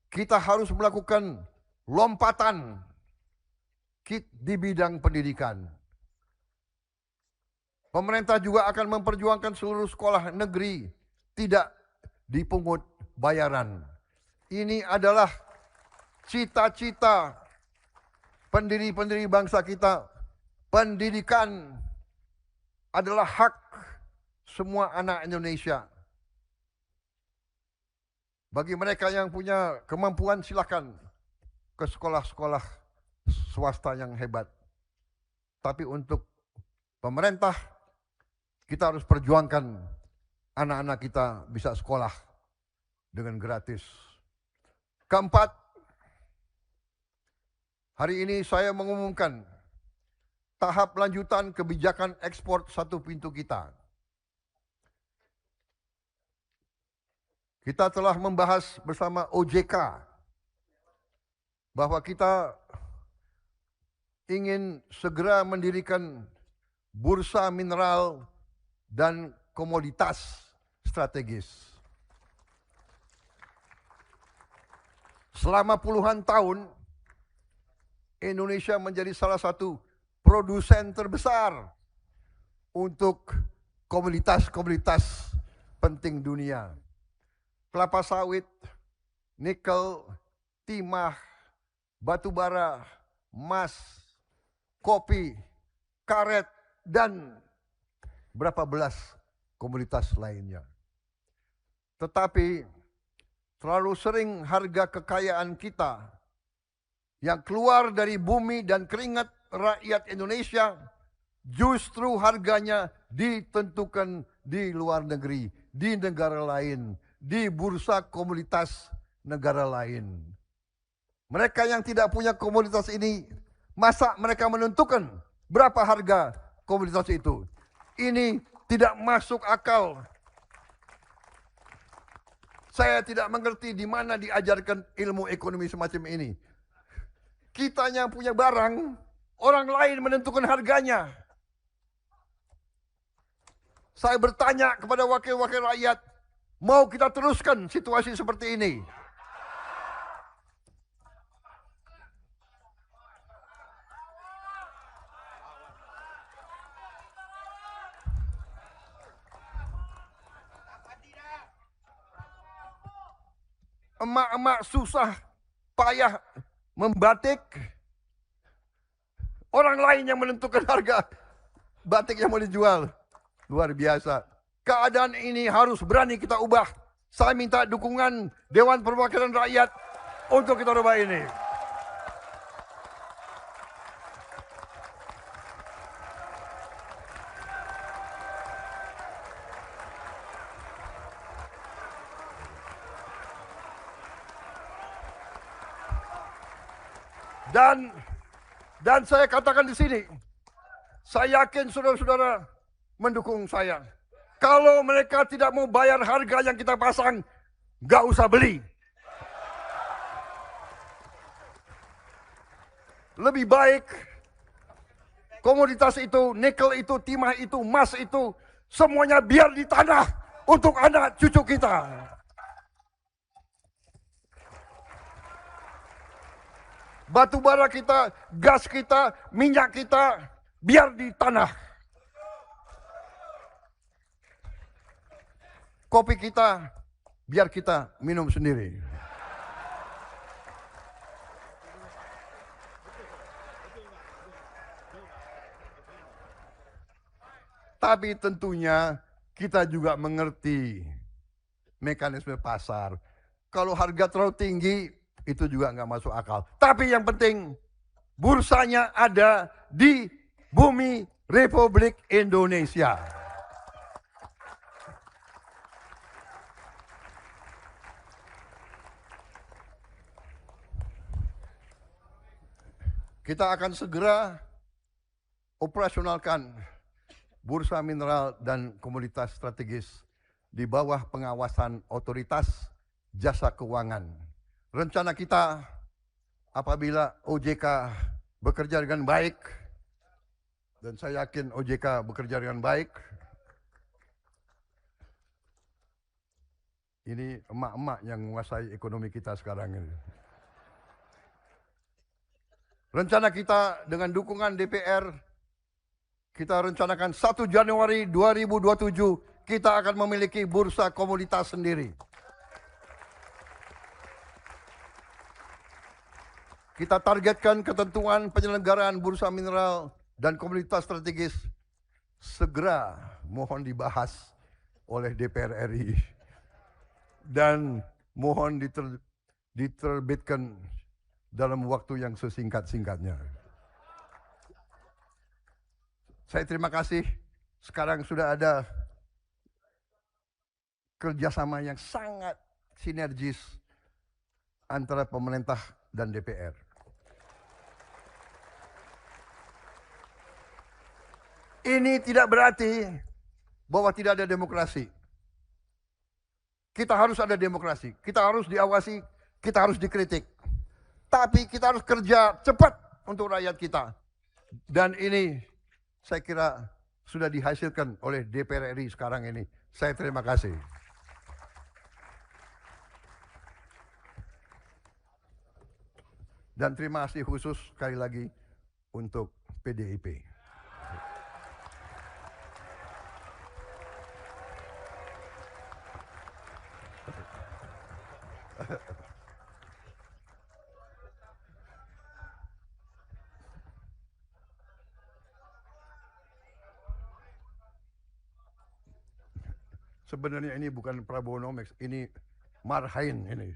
Kita harus melakukan lompatan di bidang pendidikan. Pemerintah juga akan memperjuangkan seluruh sekolah negeri tidak dipungut bayaran. Ini adalah cita-cita pendiri-pendiri bangsa kita. Pendidikan adalah hak semua anak Indonesia. Bagi mereka yang punya kemampuan, silakan ke sekolah-sekolah swasta yang hebat. Tapi untuk pemerintah, kita harus perjuangkan anak-anak kita bisa sekolah dengan gratis. Keempat, hari ini saya mengumumkan tahap lanjutan kebijakan ekspor 1 pintu kita. Kita telah membahas bersama OJK bahwa kita ingin segera mendirikan bursa mineral dan komoditas strategis. Selama puluhan tahun, Indonesia menjadi salah satu produsen terbesar untuk komoditas-komoditas penting dunia. Kelapa sawit, nikel, timah, batu bara, emas, kopi, karet, dan berapa belas komoditas lainnya. Tetapi terlalu sering harga kekayaan kita yang keluar dari bumi dan keringat rakyat Indonesia justru harganya ditentukan di luar negeri, di negara lain, di bursa komoditas negara lain. Mereka yang tidak punya komoditas ini, masa mereka menentukan berapa harga komoditas itu? Ini tidak masuk akal. Saya tidak mengerti di mana diajarkan ilmu ekonomi semacam ini. Kitanya punya barang, orang lain menentukan harganya. Saya bertanya kepada wakil-wakil rakyat, mau kita teruskan situasi seperti ini? emak-emak susah payah membatik, orang lain yang menentukan harga batik yang mau dijual. Luar biasa. Keadaan ini harus berani kita ubah. Saya minta dukungan Dewan Perwakilan Rakyat untuk kita ubah ini. Dan saya katakan di sini, saya yakin saudara-saudara mendukung saya. Kalau mereka tidak mau bayar harga yang kita pasang, nggak usah beli. Lebih baik komoditas itu, nikel itu, timah itu, emas itu, semuanya biar di tanah untuk anak cucu kita. Batu bara kita, gas kita, minyak kita, biar di tanah. Kopi kita, biar kita minum sendiri. Tapi tentunya kita juga mengerti mekanisme pasar. Kalau harga terlalu tinggi, itu juga nggak masuk akal. Tapi yang penting, bursanya ada di bumi Republik Indonesia. Kita akan segera operasionalkan bursa mineral dan komoditas strategis di bawah pengawasan otoritas jasa keuangan. Rencana kita apabila OJK bekerja dengan baik, dan saya yakin OJK bekerja dengan baik, ini emak-emak yang menguasai ekonomi kita sekarang ini. Rencana kita dengan dukungan DPR, kita rencanakan 1 Januari 2027 kita akan memiliki bursa komoditas sendiri. Kita targetkan ketentuan penyelenggaraan bursa mineral dan komoditas strategis segera mohon dibahas oleh DPR RI dan mohon diterbitkan dalam waktu yang sesingkat-singkatnya. Saya terima kasih. Sekarang sudah ada kerjasama yang sangat sinergis antara pemerintah dan DPR. Ini tidak berarti bahwa tidak ada demokrasi. Kita harus ada demokrasi, kita harus diawasi, kita harus dikritik. Tapi kita harus kerja cepat untuk rakyat kita. Dan ini saya kira sudah dihasilkan oleh DPR RI sekarang ini. Saya terima kasih. Dan terima kasih khusus sekali lagi untuk PDIP. Sebenarnya ini bukan Prabonomics, ini Marhain ini.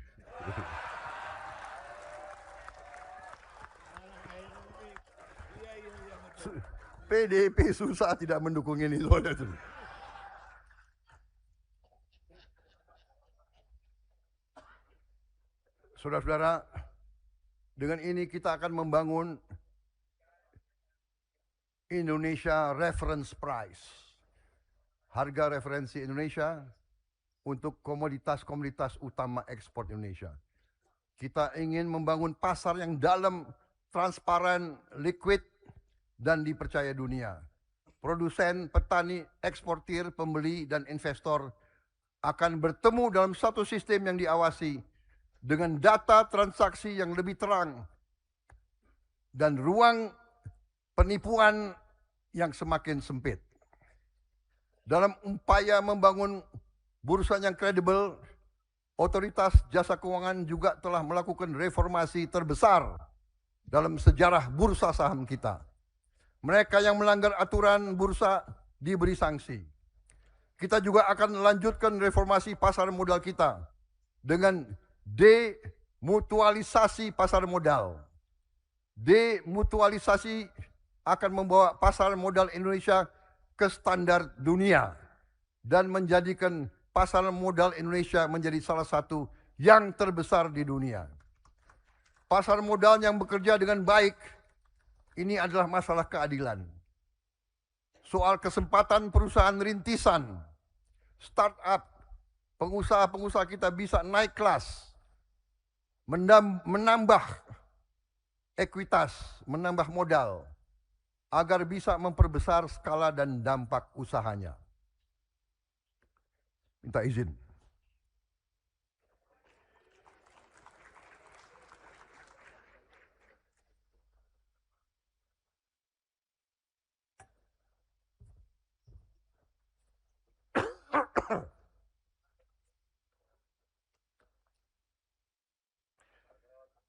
PDIP susah tidak mendukung ini soalnya. Saudara-saudara, dengan ini kita akan membangun Indonesia Reference Price. Harga referensi Indonesia untuk komoditas-komoditas utama ekspor Indonesia. Kita ingin membangun pasar yang dalam, transparan, liquid, dan dipercaya dunia. Produsen, petani, eksportir, pembeli, dan investor akan bertemu dalam satu sistem yang diawasi dengan data transaksi yang lebih terang dan ruang penipuan yang semakin sempit. Dalam upaya membangun bursa yang kredibel, Otoritas Jasa Keuangan juga telah melakukan reformasi terbesar dalam sejarah bursa saham kita. Mereka yang melanggar aturan bursa diberi sanksi. Kita juga akan melanjutkan reformasi pasar modal kita dengan demutualisasi pasar modal. Demutualisasi akan membawa pasar modal Indonesia ke standar dunia dan menjadikan pasar modal Indonesia menjadi salah satu yang terbesar di dunia. Pasar modal yang bekerja dengan baik, ini adalah masalah keadilan. Soal kesempatan perusahaan rintisan, startup, pengusaha-pengusaha kita bisa naik kelas, menambah ekuitas, menambah modal, agar bisa memperbesar skala dan dampak usahanya. Minta izin.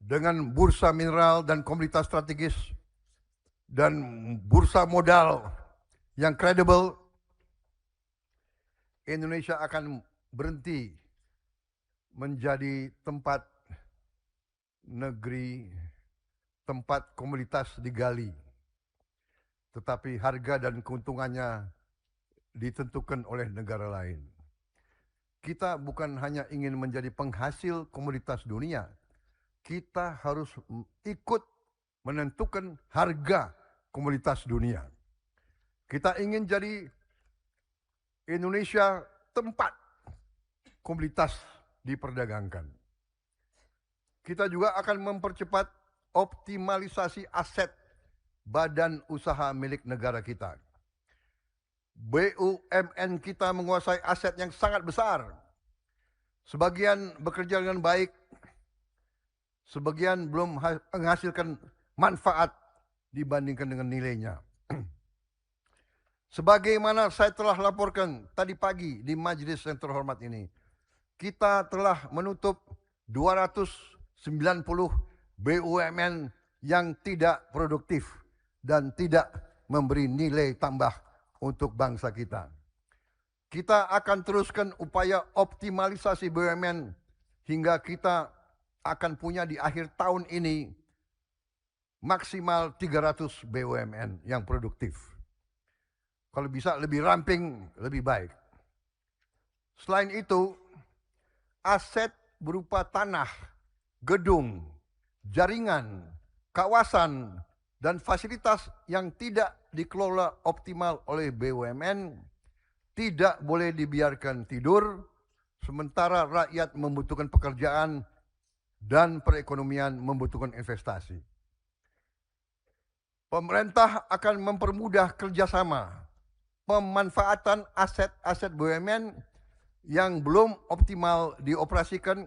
Dengan bursa mineral dan komoditas strategis dan bursa modal yang kredibel, Indonesia akan berhenti menjadi tempat negeri, tempat komoditas digali, tetapi harga dan keuntungannya ditentukan oleh negara lain. Kita bukan hanya ingin menjadi penghasil komoditas dunia, kita harus ikut menentukan harga komoditas dunia. Kita ingin jadi Indonesia tempat komoditas diperdagangkan. Kita juga akan mempercepat optimalisasi aset badan usaha milik negara kita. BUMN kita menguasai aset yang sangat besar. Sebagian bekerja dengan baik, sebagian belum menghasilkan manfaat dibandingkan dengan nilainya. Sebagaimana saya telah laporkan tadi pagi di majelis yang terhormat ini, kita telah menutup 290 BUMN yang tidak produktif dan tidak memberi nilai tambah untuk bangsa kita. Kita akan teruskan upaya optimalisasi BUMN hingga kita akan punya di akhir tahun ini maksimal 300 BUMN yang produktif. Kalau bisa lebih ramping, lebih baik. Selain itu, aset berupa tanah, gedung, jaringan, kawasan, dan fasilitas yang tidak dikelola optimal oleh BUMN tidak boleh dibiarkan tidur, sementara rakyat membutuhkan pekerjaan dan perekonomian membutuhkan investasi. Pemerintah akan mempermudah kerjasama pemanfaatan aset-aset BUMN yang belum optimal dioperasikan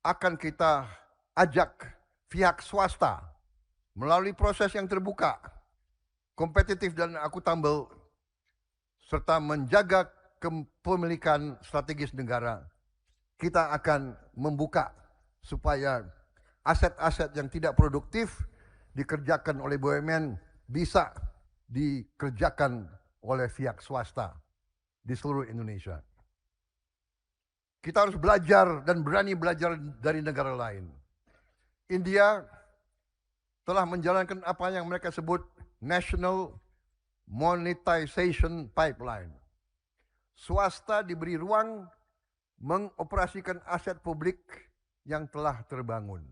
akan kita ajak pihak swasta melalui proses yang terbuka, kompetitif dan akuntabel, serta menjaga kepemilikan strategis negara. Kita akan membuka supaya aset-aset yang tidak produktif dikerjakan oleh BUMN bisa dikerjakan oleh pihak swasta di seluruh Indonesia. Kita harus belajar dan berani belajar dari negara lain. India telah menjalankan apa yang mereka sebut National Monetization Pipeline. Swasta diberi ruang mengoperasikan aset publik yang telah terbangun.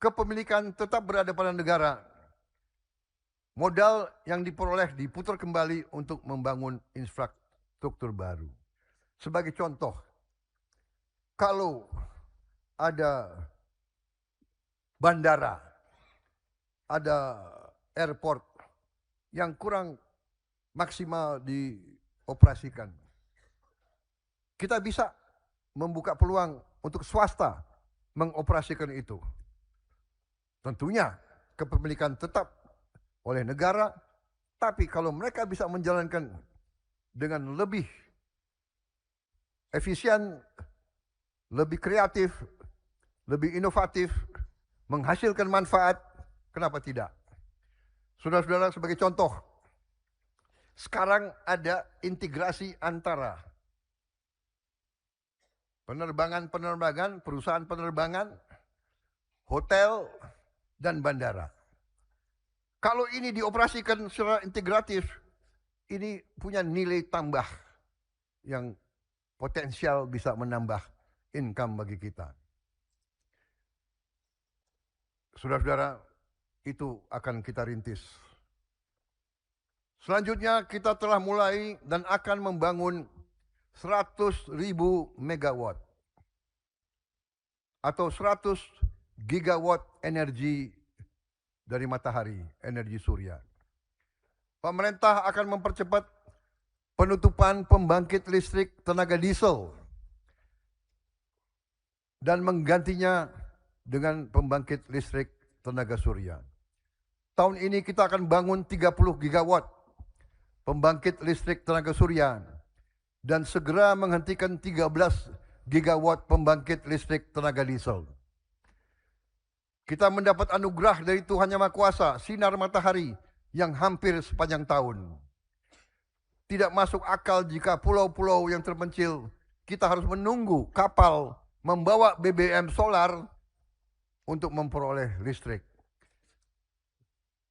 Kepemilikan tetap berada pada negara. Modal yang diperoleh diputar kembali untuk membangun infrastruktur baru. Sebagai contoh, kalau ada bandara, ada airport yang kurang maksimal dioperasikan, kita bisa membuka peluang untuk swasta mengoperasikan itu. Tentunya kepemilikan tetap oleh negara, tapi kalau mereka bisa menjalankan dengan lebih efisien, lebih kreatif, lebih inovatif, menghasilkan manfaat, kenapa tidak? Saudara-saudara, sebagai contoh, sekarang ada integrasi antara penerbangan, perusahaan penerbangan, hotel, dan bandara. Kalau ini dioperasikan secara integratif, ini punya nilai tambah yang potensial bisa menambah income bagi kita. Saudara-saudara, itu akan kita rintis. Selanjutnya kita telah mulai dan akan membangun 100.000 megawatt atau 100 gigawatt energi dari matahari, energi surya. Pemerintah akan mempercepat penutupan pembangkit listrik tenaga diesel dan menggantinya dengan pembangkit listrik tenaga surya. Tahun ini kita akan bangun 30 gigawatt pembangkit listrik tenaga surya dan segera menghentikan 13 gigawatt pembangkit listrik tenaga diesel. Kita mendapat anugerah dari Tuhan Yang Maha Kuasa, sinar matahari yang hampir sepanjang tahun. Tidak masuk akal jika pulau-pulau yang terpencil kita harus menunggu kapal membawa BBM solar untuk memperoleh listrik.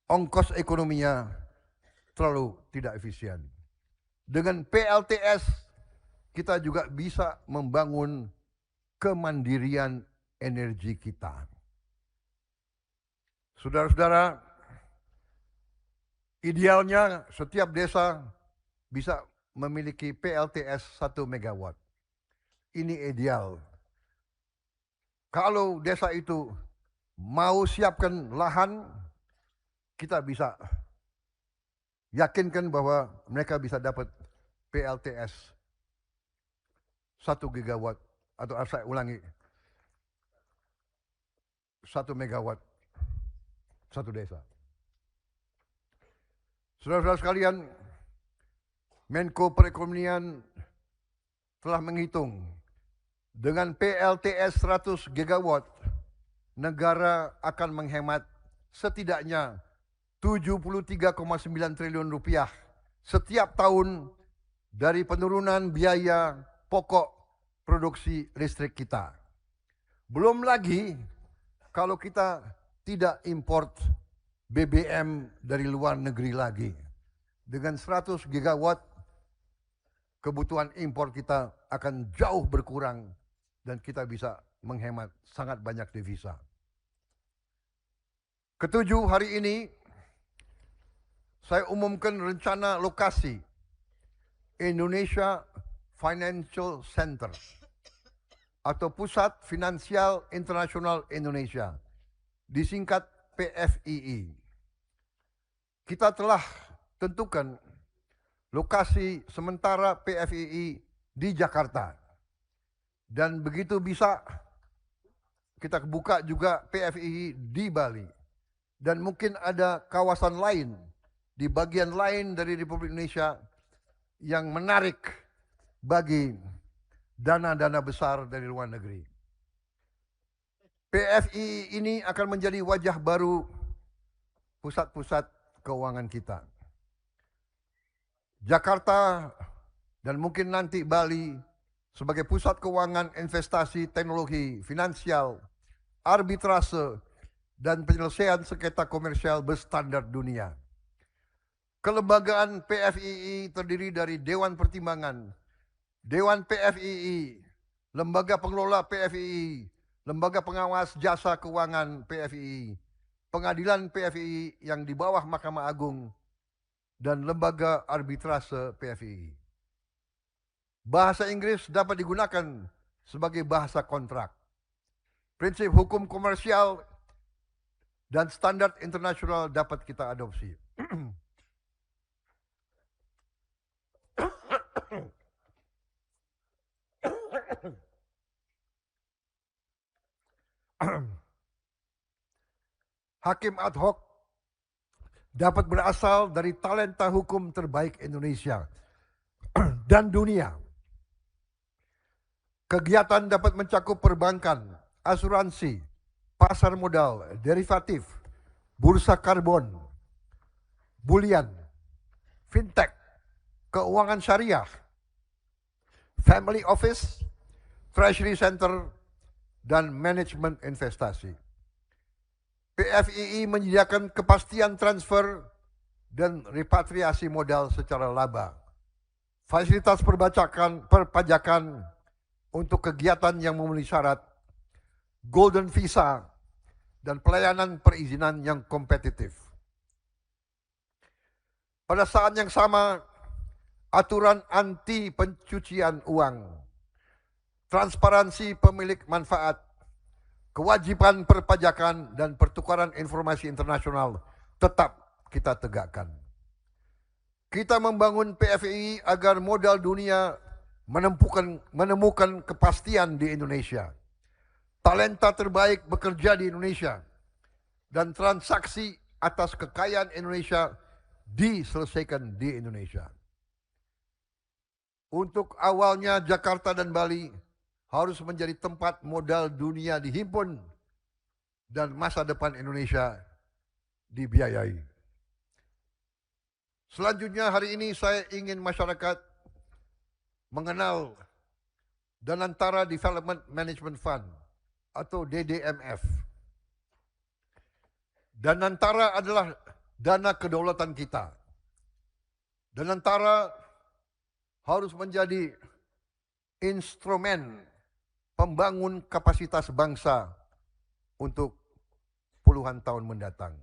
Ongkos ekonominya terlalu tidak efisien. Dengan PLTS kita juga bisa membangun kemandirian energi kita. Saudara-saudara, idealnya setiap desa bisa memiliki PLTS 1 megawatt. Ini ideal. Kalau desa itu mau siapkan lahan, kita bisa yakinkan bahwa mereka bisa dapat PLTS 1 gigawatt atau saya ulangi 1 megawatt satu desa. Saudara-saudara sekalian, Menko Perekonomian telah menghitung dengan PLTS 100 gigawatt negara akan menghemat setidaknya 73,9 triliun rupiah setiap tahun dari penurunan biaya pokok produksi listrik kita. Belum lagi kalau kita tidak import BBM dari luar negeri lagi. Dengan 100 gigawatt, kebutuhan impor kita akan jauh berkurang dan kita bisa menghemat sangat banyak devisa. Ketujuh, hari ini saya umumkan rencana lokasi Indonesia Financial Center atau Pusat Finansial Internasional Indonesia, disingkat PFII. Kita telah tentukan lokasi sementara PFII di Jakarta. Dan begitu bisa kita buka juga PFII di Bali. Dan mungkin ada kawasan lain di bagian lain dari Republik Indonesia yang menarik bagi dana-dana besar dari luar negeri. PFII ini akan menjadi wajah baru pusat-pusat keuangan kita. Jakarta dan mungkin nanti Bali sebagai pusat keuangan, investasi, teknologi, finansial, arbitrase, dan penyelesaian sengketa komersial berstandar dunia. Kelembagaan PFII terdiri dari Dewan Pertimbangan, Dewan PFII, Lembaga Pengelola PFII, Lembaga Pengawas Jasa Keuangan PFII, Pengadilan PFII yang di bawah Mahkamah Agung, dan Lembaga Arbitrase PFII. Bahasa Inggris dapat digunakan sebagai bahasa kontrak. Prinsip hukum komersial dan standar internasional dapat kita adopsi. Hakim ad hoc dapat berasal dari talenta hukum terbaik Indonesia dan dunia. Kegiatan dapat mencakup perbankan, asuransi, pasar modal, derivatif, bursa karbon, bulian, fintech, keuangan syariah, family office, treasury center, dan manajemen investasi. PFII menyediakan kepastian transfer dan repatriasi modal secara laba. Fasilitas perpajakan untuk kegiatan yang memenuhi syarat, golden visa, dan pelayanan perizinan yang kompetitif. Pada saat yang sama, aturan anti pencucian uang, transparansi pemilik manfaat, kewajiban perpajakan, dan pertukaran informasi internasional tetap kita tegakkan. Kita membangun PFII agar modal dunia menemukan kepastian di Indonesia. Talenta terbaik bekerja di Indonesia. Dan transaksi atas kekayaan Indonesia diselesaikan di Indonesia. Untuk awalnya Jakarta dan Bali harus menjadi tempat modal dunia dihimpun dan masa depan Indonesia dibiayai. Selanjutnya hari ini saya ingin masyarakat mengenal Danantara Development Management Fund atau DDMF. Danantara adalah dana kedaulatan kita. Danantara harus menjadi instrumen pembangun kapasitas bangsa untuk puluhan tahun mendatang.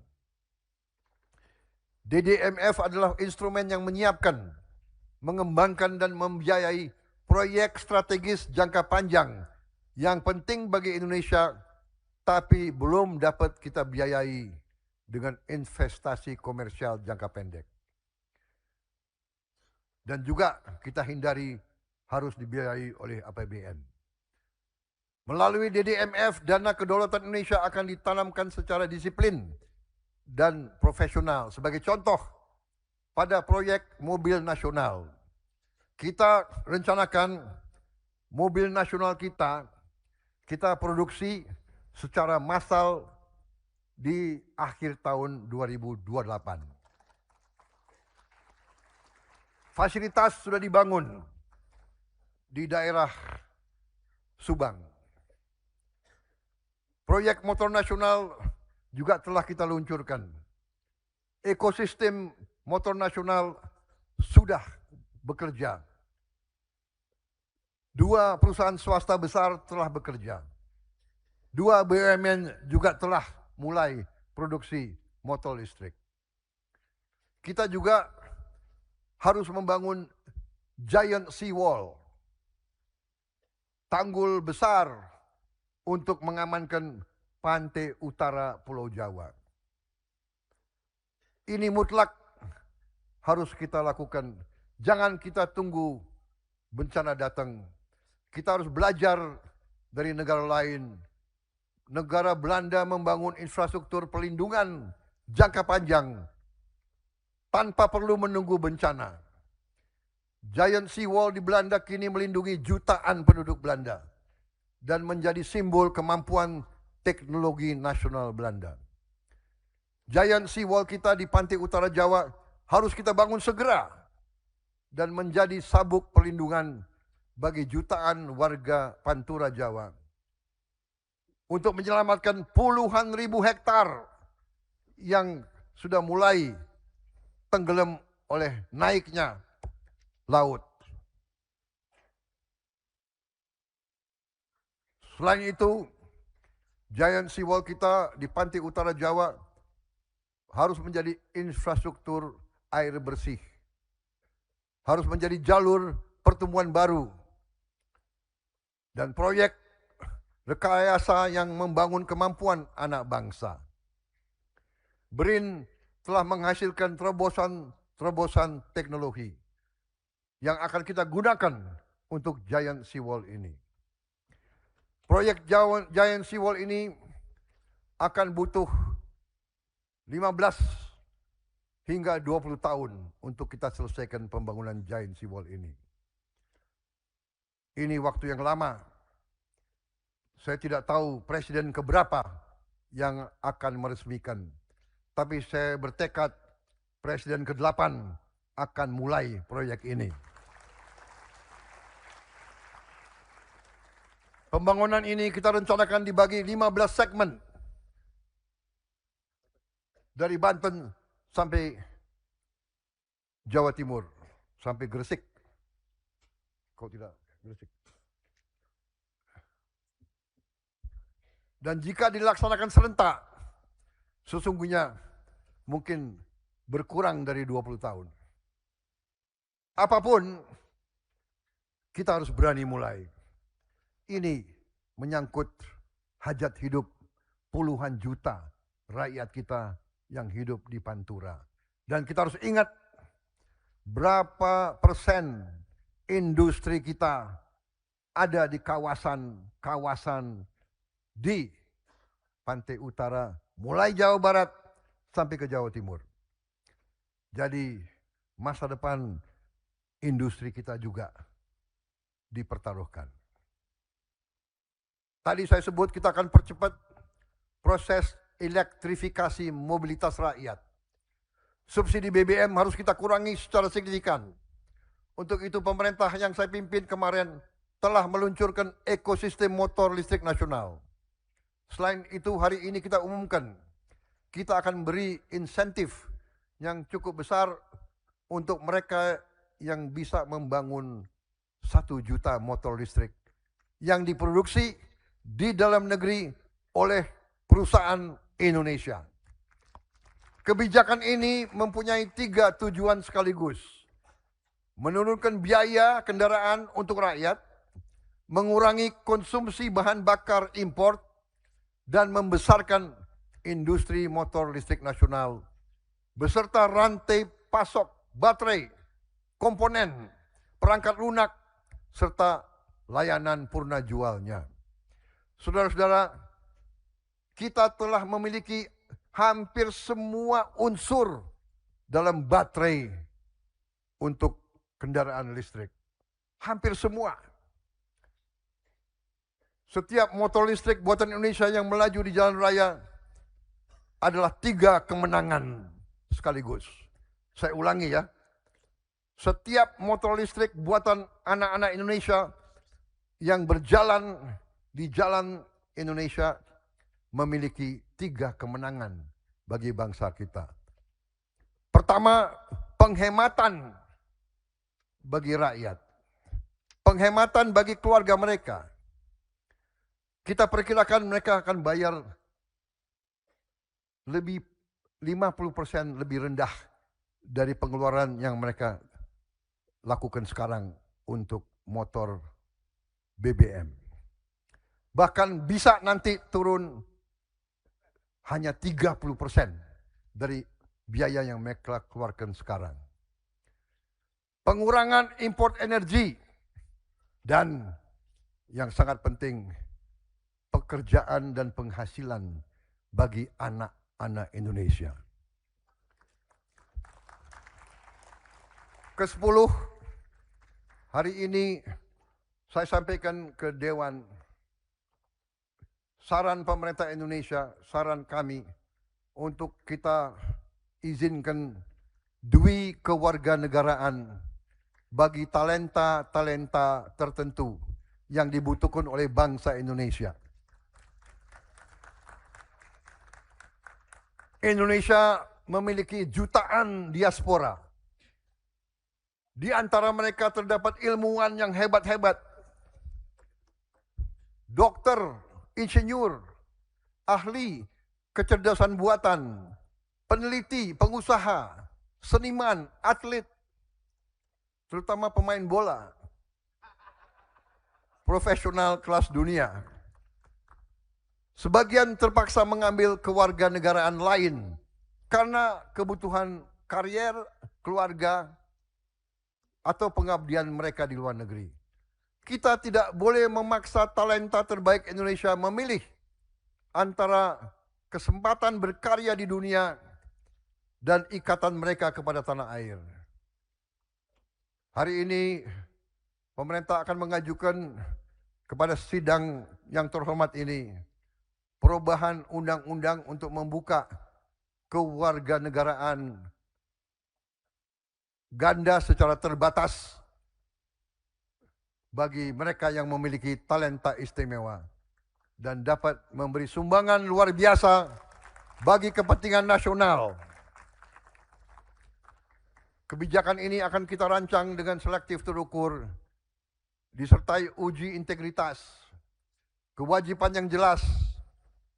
DDMF adalah instrumen yang menyiapkan, mengembangkan dan membiayai proyek strategis jangka panjang yang penting bagi Indonesia, tapi belum dapat kita biayai dengan investasi komersial jangka pendek. Dan juga kita hindari harus dibiayai oleh APBN. Melalui DDMF, dana kedaulatan Indonesia akan ditanamkan secara disiplin dan profesional. Sebagai contoh, pada proyek mobil nasional, kita rencanakan mobil nasional kita produksi secara massal di akhir tahun 2028. Fasilitas sudah dibangun di daerah Subang. Proyek motor nasional juga telah kita luncurkan. Ekosistem motor nasional sudah bekerja. 2 perusahaan swasta besar telah bekerja. 2 BUMN juga telah mulai produksi motor listrik. Kita juga harus membangun giant seawall, tanggul besar untuk mengamankan pantai utara Pulau Jawa. Ini mutlak harus kita lakukan. Jangan kita tunggu bencana datang. Kita harus belajar dari negara lain. Negara Belanda membangun infrastruktur perlindungan jangka panjang tanpa perlu menunggu bencana. Giant seawall di Belanda kini melindungi jutaan penduduk Belanda dan menjadi simbol kemampuan teknologi nasional Belanda. Giant seawall kita di pantai utara Jawa harus kita bangun segera dan menjadi sabuk perlindungan bagi jutaan warga Pantura Jawa untuk menyelamatkan puluhan ribu hektar yang sudah mulai tenggelam oleh naiknya laut. Selain itu, giant seawall kita di pantai utara Jawa harus menjadi infrastruktur air bersih. Harus menjadi jalur pertumbuhan baru. Dan proyek rekayasa yang membangun kemampuan anak bangsa. BRIN telah menghasilkan terobosan teknologi yang akan kita gunakan untuk giant seawall ini. Proyek giant seawall ini akan butuh 15 hingga 20 tahun untuk kita selesaikan pembangunan giant seawall ini. Ini waktu yang lama Saya tidak tahu presiden keberapa yang akan meresmikan. Tapi saya bertekad presiden ke-8 akan mulai proyek ini. Pembangunan ini kita rencanakan dibagi 15 segmen. Dari Banten sampai Jawa Timur, sampai Gresik. Kalau tidak, Gresik. Dan jika dilaksanakan serentak, sesungguhnya mungkin berkurang dari 20 tahun. Apapun, kita harus berani mulai. Ini menyangkut hajat hidup puluhan juta rakyat kita yang hidup di Pantura. Dan kita harus ingat berapa persen industri kita ada di kawasan-kawasan di pantai utara, mulai Jawa Barat sampai ke Jawa Timur. Jadi masa depan industri kita juga dipertaruhkan. Tadi saya sebut kita akan percepat proses elektrifikasi mobilitas rakyat. Subsidi BBM harus kita kurangi secara signifikan. Untuk itu pemerintah yang saya pimpin kemarin telah meluncurkan ekosistem motor listrik nasional. Selain itu hari ini kita umumkan, kita akan beri insentif yang cukup besar untuk mereka yang bisa membangun 1 juta motor listrik yang diproduksi di dalam negeri oleh perusahaan Indonesia. Kebijakan ini mempunyai 3 tujuan sekaligus. Menurunkan biaya kendaraan untuk rakyat, mengurangi konsumsi bahan bakar impor, dan membesarkan industri motor listrik nasional beserta rantai pasok baterai, komponen, perangkat lunak, serta layanan purna jualnya. Saudara-saudara, kita telah memiliki hampir semua unsur dalam baterai untuk kendaraan listrik. Hampir semua. Setiap motor listrik buatan Indonesia yang melaju di jalan raya adalah 3 kemenangan sekaligus. Saya ulangi ya. Setiap motor listrik buatan anak-anak Indonesia yang berjalan di jalan Indonesia memiliki 3 kemenangan bagi bangsa kita. Pertama, penghematan bagi rakyat. Penghematan bagi keluarga mereka. Kita perkirakan mereka akan bayar lebih 50% lebih rendah dari pengeluaran yang mereka lakukan sekarang untuk motor BBM. Bahkan bisa nanti turun hanya 30% dari biaya yang mereka keluarkan sekarang. Pengurangan import energi dan yang sangat penting, pekerjaan dan penghasilan bagi anak-anak Indonesia. Ke-10, hari ini saya sampaikan ke Dewan, saran pemerintah Indonesia, saran kami untuk kita izinkan dwi kewarganegaraan bagi talenta-talenta tertentu yang dibutuhkan oleh bangsa Indonesia. Indonesia memiliki jutaan diaspora. Di antara mereka terdapat ilmuwan yang hebat-hebat. Dokter, insinyur, ahli kecerdasan buatan, peneliti, pengusaha, seniman, atlet, terutama pemain bola, profesional kelas dunia. Sebagian terpaksa mengambil kewarganegaraan lain karena kebutuhan karier, keluarga, atau pengabdian mereka di luar negeri. Kita tidak boleh memaksa talenta terbaik Indonesia memilih antara kesempatan berkarya di dunia dan ikatan mereka kepada tanah air. Hari ini pemerintah akan mengajukan kepada sidang yang terhormat ini perubahan undang-undang untuk membuka kewarganegaraan ganda secara terbatas bagi mereka yang memiliki talenta istimewa dan dapat memberi sumbangan luar biasa bagi kepentingan nasional. Kebijakan ini akan kita rancang dengan selektif terukur, disertai uji integritas, kewajiban yang jelas,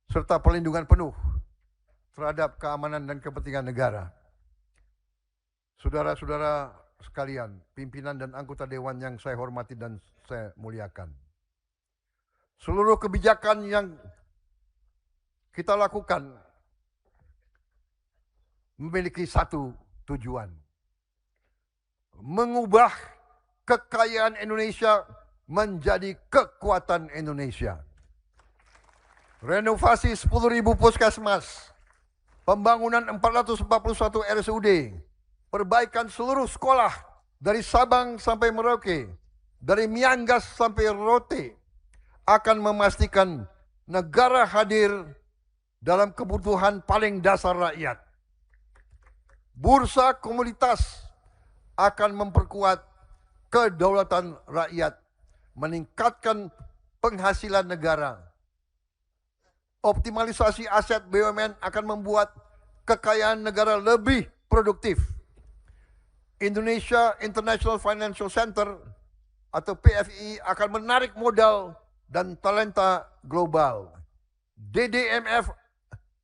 serta perlindungan penuh terhadap keamanan dan kepentingan negara. Saudara-saudara sekalian, pimpinan dan anggota dewan yang saya hormati dan saya muliakan. Seluruh kebijakan yang kita lakukan memiliki satu tujuan: mengubah kekayaan Indonesia menjadi kekuatan Indonesia. Renovasi 10.000 puskesmas, pembangunan 441 RSUD, perbaikan seluruh sekolah dari Sabang sampai Merauke, dari Miangas sampai Rote, akan memastikan negara hadir dalam kebutuhan paling dasar rakyat. Bursa komoditas akan memperkuat kedaulatan rakyat, meningkatkan penghasilan negara. Optimalisasi aset BUMN akan membuat kekayaan negara lebih produktif. Indonesia International Financial Center atau PFI akan menarik modal dan talenta global. DDMF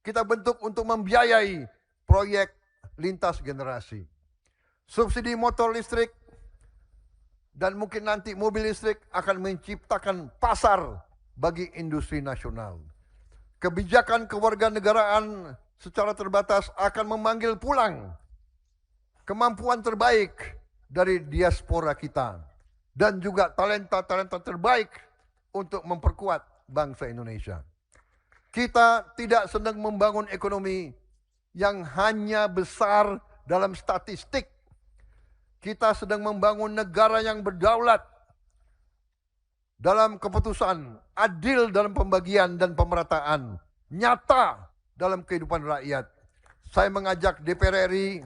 kita bentuk untuk membiayai proyek lintas generasi. Subsidi motor listrik dan mungkin nanti mobil listrik akan menciptakan pasar bagi industri nasional. Kebijakan kewarganegaraan secara terbatas akan memanggil pulang kemampuan terbaik dari diaspora kita dan juga talenta-talenta terbaik untuk memperkuat bangsa Indonesia. Kita tidak sedang membangun ekonomi yang hanya besar dalam statistik. Kita sedang membangun negara yang berdaulat dalam keputusan, adil dalam pembagian dan pemerataan, nyata dalam kehidupan rakyat. Saya mengajak DPR RI,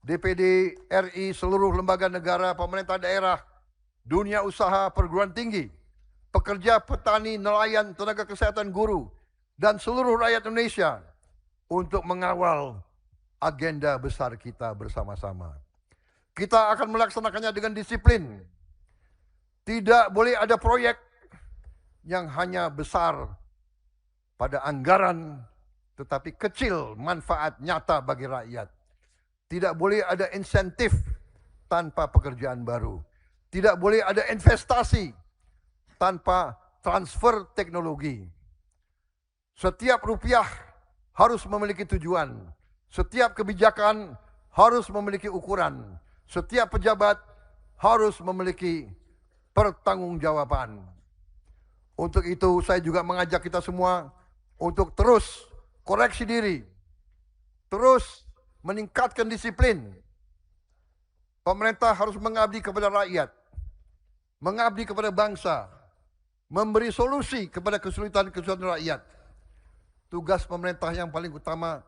DPD RI, seluruh lembaga negara, pemerintah daerah, dunia usaha, perguruan tinggi, pekerja, petani, nelayan, tenaga kesehatan, guru, dan seluruh rakyat Indonesia untuk mengawal agenda besar kita bersama-sama. Kita akan melaksanakannya dengan disiplin. Tidak boleh ada proyek yang hanya besar pada anggaran tetapi kecil manfaat nyata bagi rakyat. Tidak boleh ada insentif tanpa pekerjaan baru. Tidak boleh ada investasi tanpa transfer teknologi. Setiap rupiah harus memiliki tujuan. Setiap kebijakan harus memiliki ukuran. Setiap pejabat harus memiliki pertanggungjawaban. Untuk itu saya juga mengajak kita semua untuk terus koreksi diri, terus meningkatkan disiplin. Pemerintah harus mengabdi kepada rakyat, mengabdi kepada bangsa, memberi solusi kepada kesulitan-kesulitan rakyat. Tugas pemerintah yang paling utama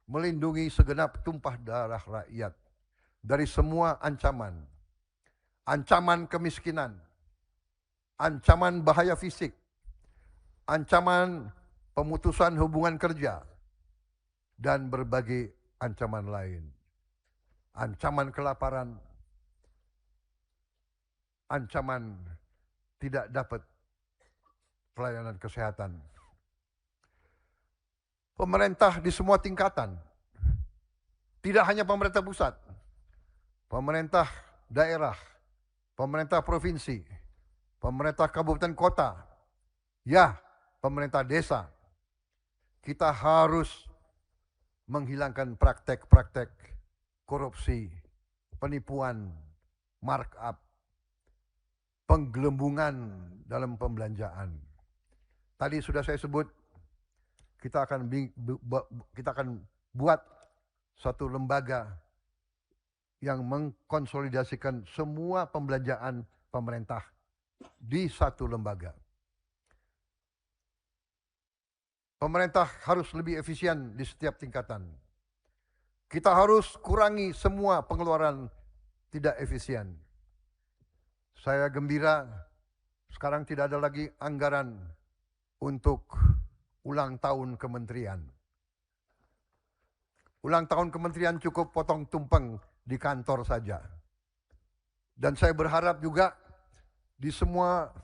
melindungi segenap tumpah darah rakyat dari semua ancaman. Ancaman kemiskinan, ancaman bahaya fisik, ancaman pemutusan hubungan kerja, dan berbagai ancaman lain. Ancaman kelaparan, ancaman tidak dapat pelayanan kesehatan. Pemerintah di semua tingkatan, tidak hanya pemerintah pusat, pemerintah daerah, pemerintah provinsi, pemerintah kabupaten kota, ya, pemerintah desa. Kita harus menghilangkan praktek-praktek korupsi, penipuan, markup, penggelembungan dalam pembelanjaan. Tadi sudah saya sebut, kita akan buat satu lembaga yang mengkonsolidasikan semua pembelanjaan pemerintah di satu lembaga. Pemerintah harus lebih efisien di setiap tingkatan. Kita harus kurangi semua pengeluaran tidak efisien. Saya gembira sekarang tidak ada lagi anggaran untuk ulang tahun kementerian. Ulang tahun kementerian cukup potong tumpeng di kantor saja. Dan saya berharap juga di semua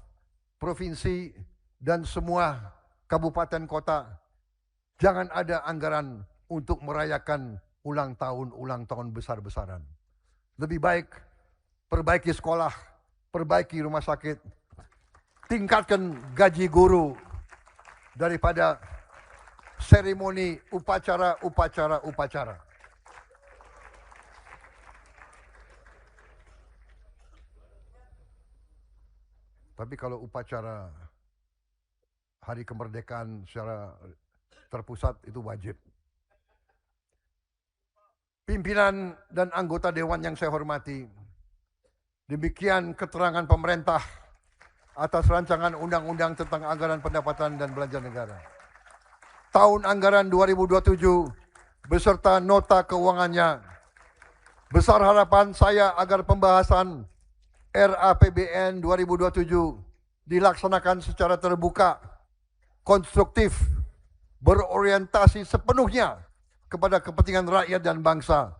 provinsi dan semua kabupaten kota jangan ada anggaran untuk merayakan ulang tahun besar-besaran. Lebih baik perbaiki sekolah, perbaiki rumah sakit, tingkatkan gaji guru daripada seremoni upacara. Tapi kalau upacara hari kemerdekaan secara terpusat itu wajib. Pimpinan dan anggota dewan yang saya hormati, demikian keterangan pemerintah atas rancangan undang-undang tentang anggaran pendapatan dan belanja negara. Tahun anggaran 2027 beserta nota keuangannya. Besar harapan saya agar pembahasan RAPBN 2027 dilaksanakan secara terbuka, konstruktif, berorientasi sepenuhnya kepada kepentingan rakyat dan bangsa.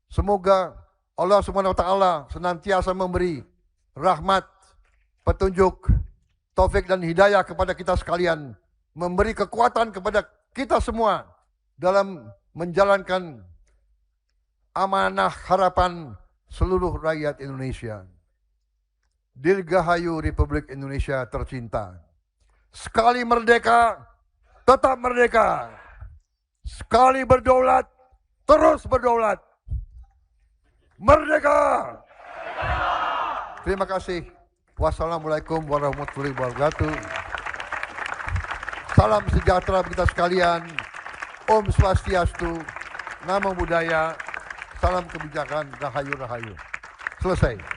Semoga Allah SWT senantiasa memberi rahmat, petunjuk, taufik dan hidayah kepada kita sekalian, memberi kekuatan kepada kita semua dalam menjalankan amanah harapan seluruh rakyat Indonesia. Dirgahayu Republik Indonesia tercinta. Sekali merdeka, tetap merdeka. Sekali berdaulat, terus berdaulat. Merdeka! Terima kasih. Wassalamualaikum warahmatullahi wabarakatuh. Salam sejahtera kita sekalian. Om Swastiastu. Namo Buddhaya. Salam kebijakan. Rahayu, rahayu. Selesai.